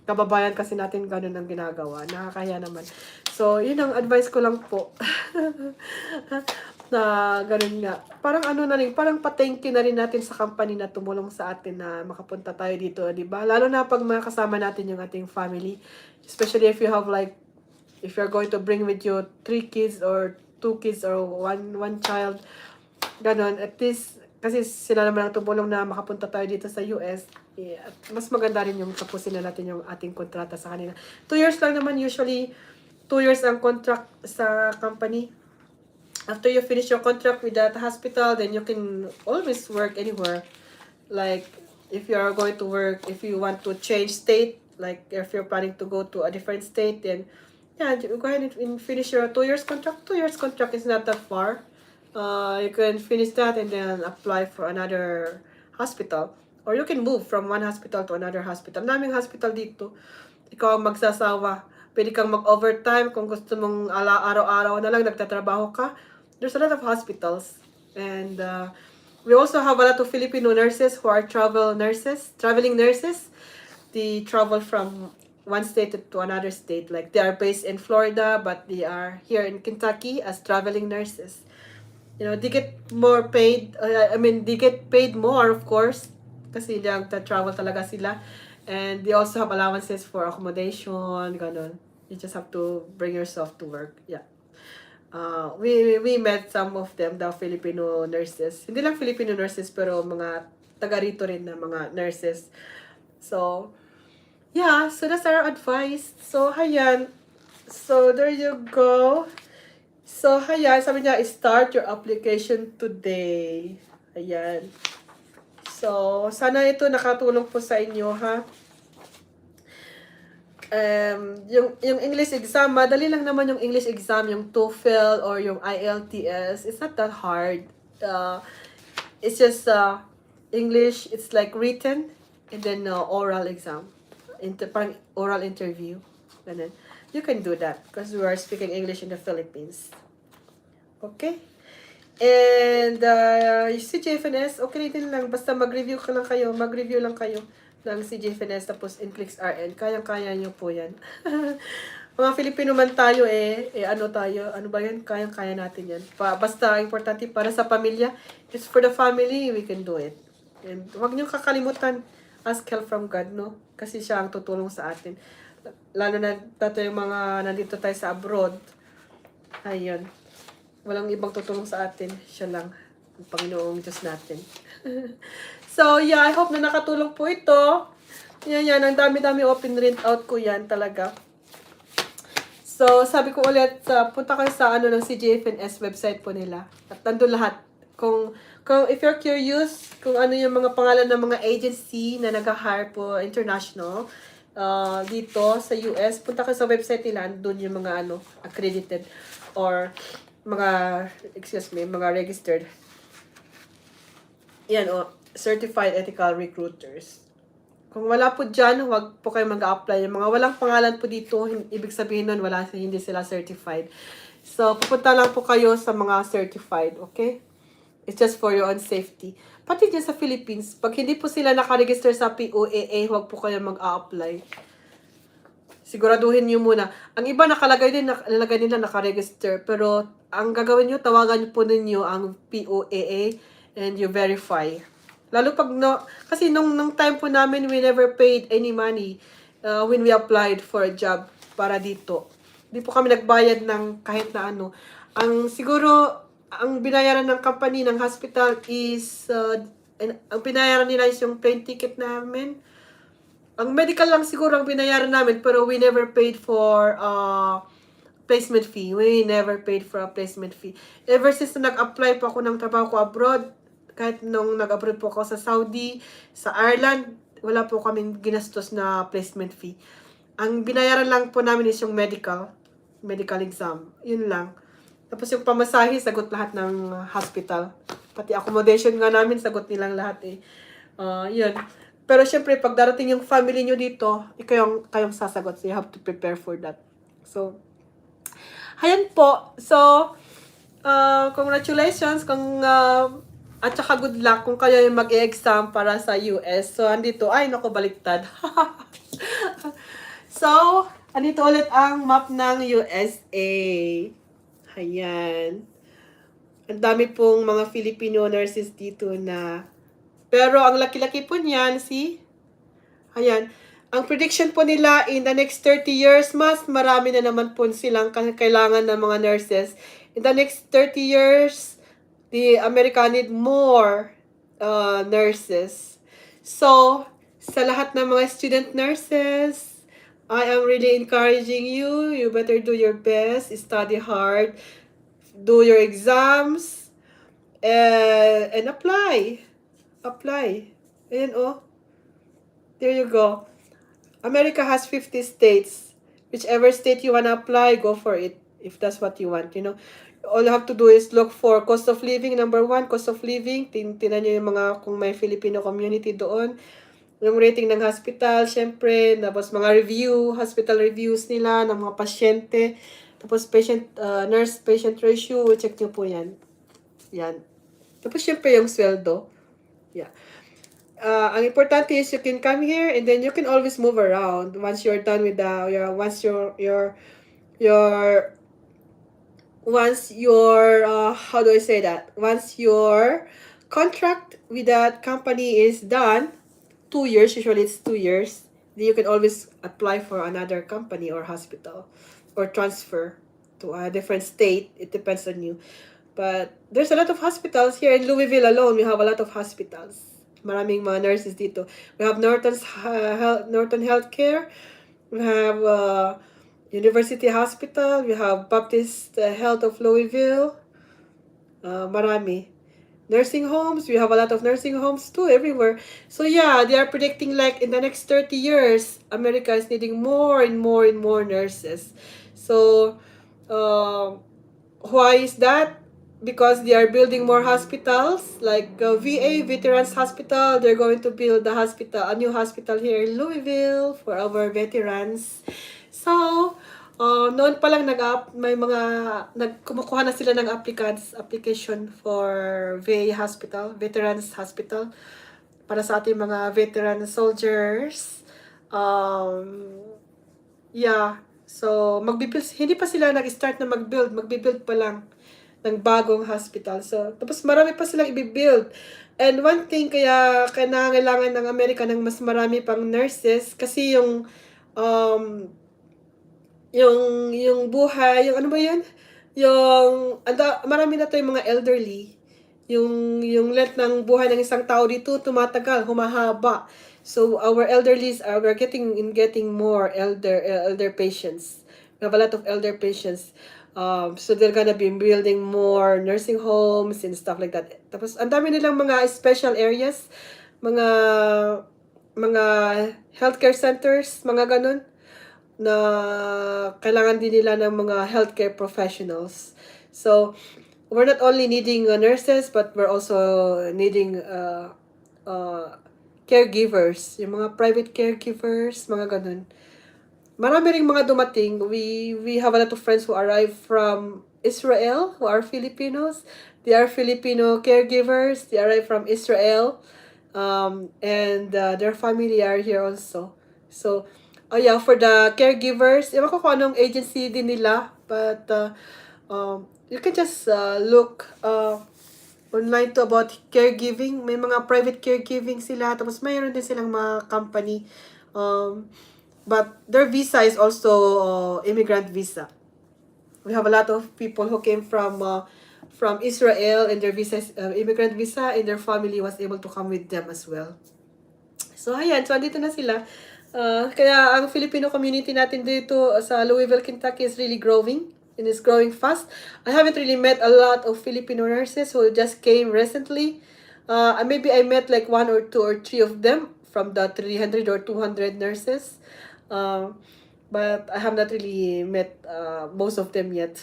kababayan kasi natin ganun ang ginagawa. Nakakaya naman. So, yun ang advice ko lang po. Na ganun nga. Parang parang pa-thank you na rin natin sa company na tumulong sa atin na makapunta tayo dito, di ba? Lalo na pag makasama natin yung ating family. Especially if you have if you're going to bring with you 3 kids or 2 kids or one child, ganon, at least, kasi sila naman ang tumulong na makapunta tayo dito sa US, at mas maganda rin yung tapusin na natin yung ating kontrata sa kanila. 2 years lang naman, usually, 2 years ang contract sa company. After you finish your contract with that hospital, then you can always work anywhere. Like, if you are going to work, if you want to change state, like if you're planning to go to a different state, then yeah, go ahead and finish your 2 years contract. 2 years contract is not that far. You can finish that and then apply for another hospital. Or you can move from one hospital to another hospital. Naming hospital dito, ikaw ang magsasawa. Pwede kang mag-overtime kung gusto mong araw-araw na lang nagtatrabaho ka. There's a lot of hospitals. And we also have a lot of Filipino nurses who are traveling nurses. They travel from one state to another state. Like they are based in Florida, but they are here in Kentucky as traveling nurses. They get more paid. They get paid more, of course, kasi travel talaga sila. And they also have allowances for accommodation, ganon. You just have to bring yourself to work. Yeah. We met some of them, the Filipino nurses. Hindi lang Filipino nurses, pero mga taga rito rin na mga nurses. So, yeah, so that's our advice. So, hayan. So, there you go. So, hayan. Sabi niya, start your application today. Ayan. So, sana ito nakatulong po sa inyo, ha? Yung English exam, madali lang naman yung English exam, yung TOEFL or yung IELTS. It's not that hard. It's just English, it's like written, and then oral exam. Parang oral interview. Ganun. You can do that because we are speaking English in the Philippines. Okay? And yung CJFNS, okay din lang. Basta mag-review lang kayo ng CJFNS tapos NCLEX RN. Kayang-kaya nyo po yan. Mga Filipino man tayo ano ba yan? Kayang-kaya natin yan. Basta importante para sa pamilya. It's for the family, we can do it. And huwag nyo kakalimutan, ask help from God, no? Kasi siya ang tutulong sa atin. Lalo na tato yung mga nandito tayo sa abroad. Ayun. Walang ibang tutulong sa atin. Siya lang. Ang Panginoong Diyos natin. So, yeah, I hope na nakatulong po ito. Yan. Ang dami-dami open rent out ko yan talaga. So, sabi ko ulit, punta kayo sa ng CJFNS website po nila. At nandun lahat. Kung if you're curious, kung ano yung mga pangalan ng mga agency na nag-hire po international, dito sa US, punta kayo sa website nila, doon yung mga accredited or mga registered. Yan certified ethical recruiters. Kung wala po dyan, huwag po kayo mag-apply. Yung mga walang pangalan po dito, ibig sabihin nun, hindi sila certified. So, pupunta lang po kayo sa mga certified, okay? It's just for your own safety. Pati dyan sa Philippines, pag hindi po sila nakaregister sa POAA, huwag po kayo mag-apply. Siguraduhin nyo muna. Ang iba nakalagay nila nakaregister. Pero, ang gagawin nyo, tawagan nyo po ninyo ang POAA and you verify. Lalo pag kasi nung time po namin, we never paid any money when we applied for a job para dito. Hindi po kami nagbayad ng kahit na ano. Ang binayaran ng company, ng hospital is, ang binayaran nila is yung plane ticket namin. Ang medical lang siguro ang binayaran namin, pero we never paid for placement fee. We never paid for a placement fee. Ever since na nag-apply po ako ng trabaho ko abroad, kahit nung nag-abroad po ako sa Saudi, sa Ireland, wala po kaming ginastos na placement fee. Ang binayaran lang po namin is yung medical exam. Yun lang. Tapos yung pamasahe, sagot lahat ng hospital. Pati accommodation nga namin, sagot nilang lahat eh. Yun. Pero syempre, pag darating yung family nyo dito, kayong sasagot. So you have to prepare for that. So, ayan po. So, congratulations at saka good luck kung kayo yung mag-e-exam para sa US. So, andito, ay, naku, baliktad. So, andito ulit ang map ng USA. Ayan. Ang dami pong mga Filipino nurses dito na. Pero, ang laki-laki po niyan, see? Ayan. Ang prediction po nila in the next 30 years, mas marami na naman po silang kailangan ng mga nurses. In the next 30 years, the America need more nurses. So, sa lahat ng mga student nurses, I am really encouraging you. You better do your best, study hard, do your exams, and apply. Apply. Ayan, oh. There you go. America has 50 states. Whichever state you want to apply, go for it. If that's what you want, you know. All you have to do is look for cost of living. Number 1, cost of living. Tinan nyo yung mga, kung may Filipino community doon. Yung rating ng hospital, syempre. Tapos mga review, hospital reviews nila ng mga pasyente. Tapos nurse-patient ratio. Check nyo po yan. Yan. Tapos syempre yung sweldo. Yeah. Ang importante is you can come here and then you can always move around once you're done with how do I say that? Once your contract with that company is done, 2 years, usually it's 2 years, then you can always apply for another company or hospital or transfer to a different state. It depends on you. But there's a lot of hospitals here in Louisville alone. We have a lot of hospitals. Maraming mga nurses dito. We have Norton Healthcare. We have University Hospital. We have Baptist Health of Louisville. Marami. Nursing homes. We have a lot of nursing homes too everywhere. So yeah, they are predicting like in the next 30 years, America is needing more and more and more nurses. So, why is that? Because they are building more hospitals, like VA, Veterans Hospital. They're going to build a new hospital here in Louisville for our veterans. So, noon pa lang kumukuha na sila ng application for VA Hospital, Veterans Hospital, para sa ating mga veteran soldiers. Yeah. So, hindi pa sila nag-start na magbibuild pa lang ng bagong hospital. So, tapos marami pa silang i-build. And one thing, kaya kailangan ng Amerika ng mas marami pang nurses, kasi yung buhay, yung ano ba yun? Marami na to yung mga elderly. Yung length ng buhay ng isang tao dito, tumatagal, humahaba. So, our elderlies we're getting more elder patients. We have a lot of elder patients. So they're gonna be building more nursing homes and stuff like that. Tapos, ang dami nilang mga special areas, mga healthcare centers, mga ganun, na kailangan din nila ng mga healthcare professionals. So, we're not only needing nurses, but we're also needing caregivers, yung mga private caregivers, mga ganun. Marami ring mga dumating. We have a lot of friends who arrived from Israel, who are Filipinos. They are Filipino caregivers. They arrived from Israel. And their family are here also. So, oh yeah, for the caregivers, ewan ko kung anong agency din nila, but you can just look online to about caregiving. May mga private caregiving sila, tapos mayroon din silang mga company. But their visa is also immigrant visa. We have a lot of people who came from Israel, and their visa is immigrant visa, and their family was able to come with them as well. So ayan, so andito na sila. Kaya ang Filipino community natin dito sa Louisville, Kentucky is really growing, and is growing fast. I haven't really met a lot of Filipino nurses who just came recently. Maybe I met like 1 or 2 or 3 of them from the 300 or 200 nurses. But I have not really met most of them yet.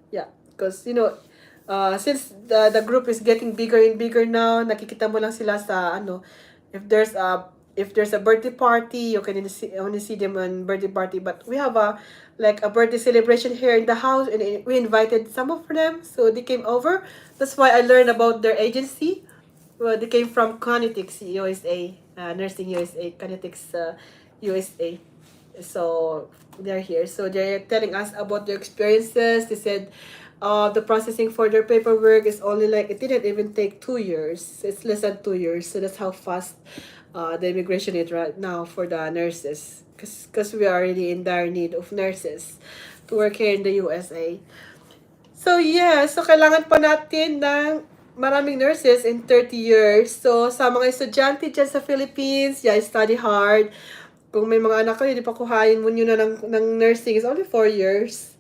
Yeah, because since the group is getting bigger and bigger now, nakikita mo lang sila sa if there's a birthday party, you can only see them on birthday party. But we have a birthday celebration here in the house, and we invited some of them, so they came over. That's why I learned about their agency. Well, they came from Conitics USA, Nursing USA, Conitics USA. So they're here. So they're telling us about their experiences. They said the processing for their paperwork is only it didn't even take 2 years. It's less than 2 years. So that's how fast the immigration is right now for the nurses. Because we are really in dire need of nurses to work here in the USA. So yeah, so kailangan pa natin ng maraming nurses in 30 years. So sa mga estudyante dyan sa Philippines, yeah, study hard. Kung may mga anak kayo, di pa kuhain mo nyo na ng nursing. It's only 4 years.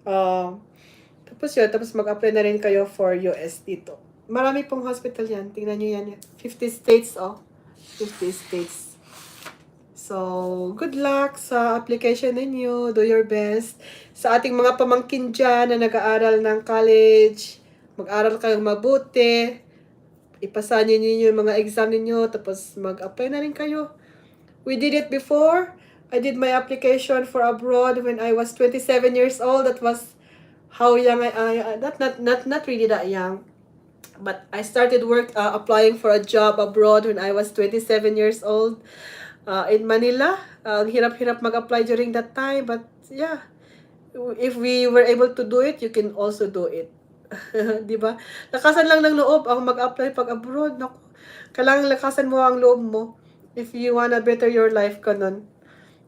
Tapos mag-apply na rin kayo for US dito. Marami pong hospital yan. Tingnan nyo yan. 50 states, 50 states. So, good luck sa application ninyo. Do your best. Sa ating mga pamangkin dyan na nag-aaral ng college, mag-aral kayong mabuti. Ipasa ninyo yung mga exam ninyo, tapos mag-apply na rin kayo. We did it before. I did my application for abroad when I was 27 years old. That was how young I not really that young. But I started applying for a job abroad when I was 27 years old in Manila. Ang hirap-hirap mag-apply during that time. But yeah, if we were able to do it, you can also do it. Diba? Lakasan lang ng loob ang mag-apply pag abroad. Naku, kailangan lakasan mo ang loob mo. If you wanna better your life, ganun.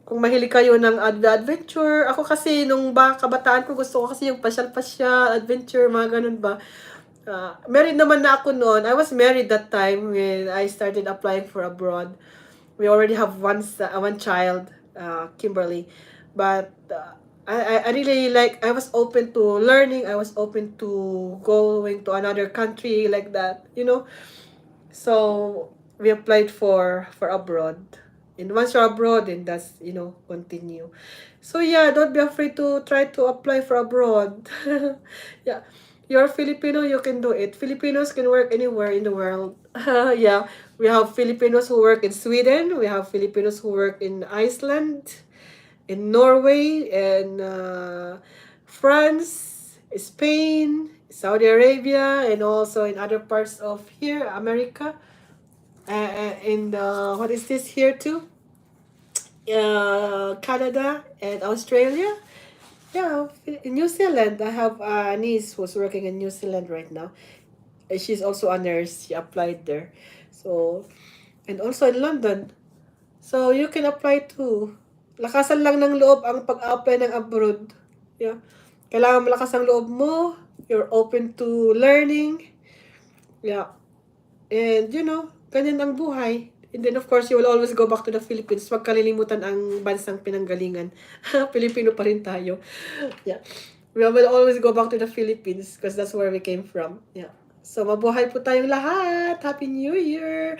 Kung mahilig kayo ng adventure, ako kasi nung kabataan ko, gusto ko kasi yung pasyal-pasyal, adventure, mga ganun ba. Married naman na ako noon. I was married that time when I started applying for abroad. We already have one child, Kimberly. But I really I was open to learning. I was open to going to another country like that, So we applied for abroad. And once you're abroad, then that's, continue. So yeah, don't be afraid to try to apply for abroad. Yeah. You're Filipino, you can do it. Filipinos can work anywhere in the world. Yeah. We have Filipinos who work in Sweden. We have Filipinos who work in Iceland, in Norway, and France, Spain, Saudi Arabia, and also in other parts of here, America. And what is this here too? Canada and Australia. Yeah, in New Zealand. I have a niece who's working in New Zealand right now. And she's also a nurse. She applied there. So, and also in London. So, you can apply too. Lakasan lang ng loob ang pag-apply ng abroad. Yeah. Kailangan malakas ang loob mo. You're open to learning. Yeah. And, ganyan ang buhay. And then, of course, you will always go back to the Philippines. Huwag kalilimutan ang bansang pinanggalingan. Pilipino pa rin tayo. Yeah. We will always go back to the Philippines because that's where we came from. Yeah. So, mabuhay po tayong lahat. Happy New Year!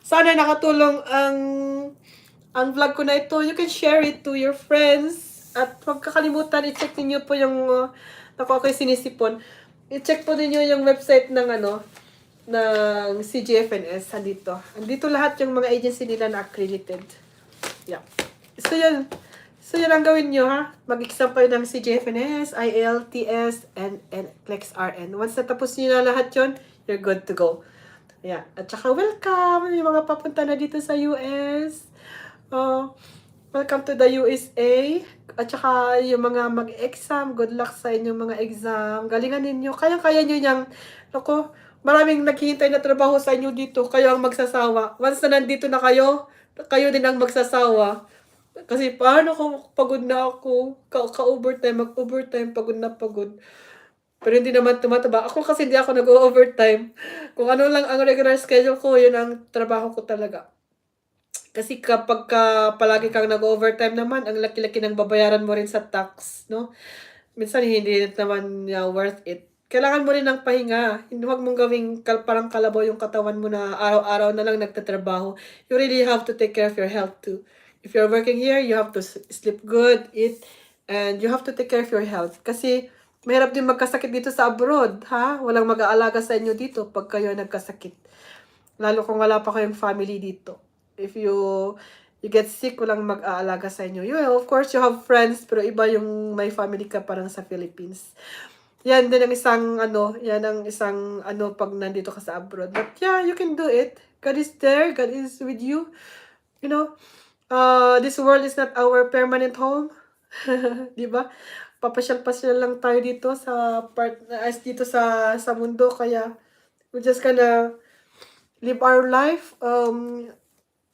Sana nakatulong ang vlog ko na ito. You can share it to your friends. At huwag kakalimutan, i-check niyo po yung, ako'y sinisipon. I-check po ninyo yung website ng ng CGFNS, andito. Andito lahat yung mga agency nila na accredited. Yeah. So, yan. So, yan ang gawin nyo, ha? Mag-exam kayo ng CGFNS, IELTS, and CLEX-RN. Once natapos nyo na lahat yun, you're good to go. Yeah. At saka, welcome! Yung mga papunta na dito sa US. Welcome to the USA. At saka, yung mga mag-exam, good luck sa inyong mga exam. Galingan ninyo. Kayang-kaya nyo niyang, ako, maraming naghihintay na trabaho sa inyo dito. Kayo ang magsasawa. Once na nandito na kayo din ang magsasawa. Kasi paano kung pagod na ako, ka-overtime, mag-overtime, pagod na pagod. Pero hindi naman tumataba. Ako kasi hindi ako nag-overtime. Kung ano lang ang regular schedule ko, yun ang trabaho ko talaga. Kasi kapag palagi kang nag-overtime naman, ang laki-laki ng babayaran mo rin sa tax, no? Minsan hindi naman worth it. Kailangan mo rin ng pahinga. Hindi wag mong gawing parang kalabaw yung katawan mo na araw-araw na lang nagtatrabaho. You really have to take care of your health too. If you're working here, you have to sleep good, eat, and you have to take care of your health. Kasi mahirap din magkasakit dito sa abroad, ha? Walang mag-aalaga sa inyo dito pag kayo nagkasakit. Lalo kung wala pa kayong family dito. If you get sick, walang mag-aalaga sa inyo. Of course, you have friends, pero iba yung may family ka parang sa Philippines. Yan din ang isang pag nandito ka sa abroad. But yeah, you can do it. God is there. God is with you. You know, this world is not our permanent home. Diba? Papasyal-pasyal lang tayo dito dito sa mundo. Kaya, we're just gonna live our life,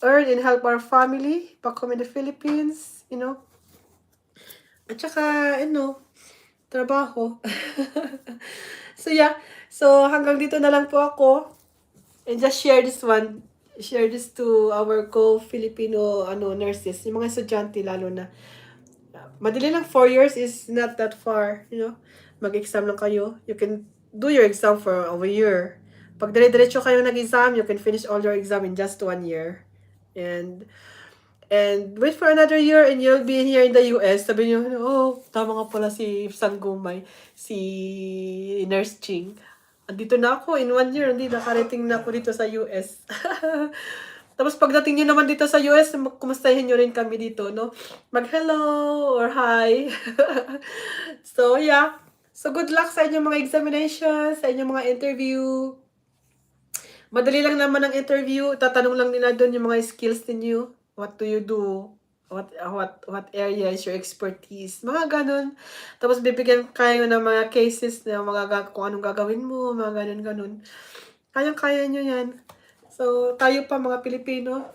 earn and help our family back home in the Philippines, At saka, trabaho. So, yeah. So, hanggang dito na lang po ako. And just share this one. Share this to our co-Filipino nurses. Yung mga estudyante lalo na. Madali lang, 4 years is not that far, Mag-exam lang kayo. You can do your exam for a year. Pag dire-diretso kayo nag-exam, you can finish all your exam in just 1 year. And wait for another year and you'll be here in the US. Sabi niyo, tama nga pala si Sanggumay, si Nurse Ching. Andito na ako in 1 year, hindi nakarating na ako dito sa US. Tapos pagdating niyo naman dito sa US, kumustahin niyo rin kami dito, no? Mag-hello or hi. So, yeah. So, good luck sa inyong mga examinations, sa inyong mga interview. Madali lang naman ang interview. Tatanong lang nila doon yung mga skills ninyo. What do you do? What area is your expertise? Mga ganun. Tapos bibigyan kayo ng mga cases na kung anong gagawin mo, mga ganun. Kayang-kaya nyo yan. So, tayo pa mga Pilipino,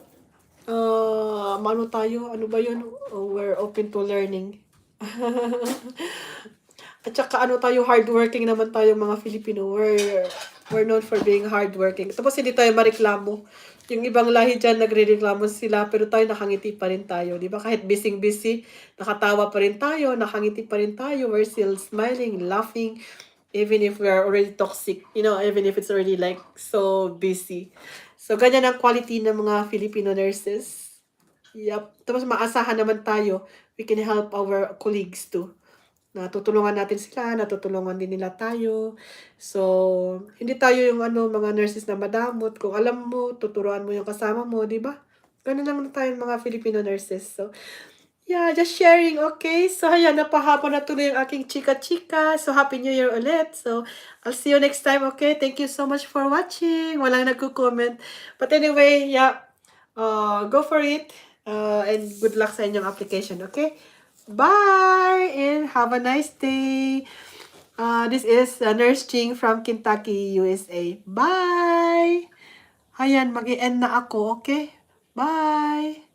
tayo? Ano ba yun? We're open to learning. At saka tayo, hardworking naman tayo mga Filipino. We're known for being hardworking. Tapos hindi tayo mareklamo. Yung ibang lahi dyan, nagre-reklamo sila, pero tayo nakangiti pa rin tayo. Di ba? Kahit busy, nakatawa pa rin tayo, nakangiti pa rin tayo. We're still smiling, laughing, even if we are already toxic. Even if it's already like so busy. So, ganyan ang quality ng mga Filipino nurses. Yep. Tapos maasahan naman tayo. We can help our colleagues too. Natutulungan natin sila, natutulungan din nila tayo. So, hindi tayo yung mga nurses na madamot. Kung alam mo, tuturuan mo yung kasama mo, di ba? Ganun lang tayo mga Filipino nurses. So, yeah, just sharing, okay? So, ayan, napahapon na tuloy yung aking chika-chika. So, Happy New Year ulit. So, I'll see you next time, okay? Thank you so much for watching. Walang nagko-comment. But anyway, yeah, go for it. And good luck sa inyong application, okay? Bye! And have a nice day. This is Nurse Ching from Kentucky, USA. Bye! Ayan, mag-i-end na ako, okay? Bye!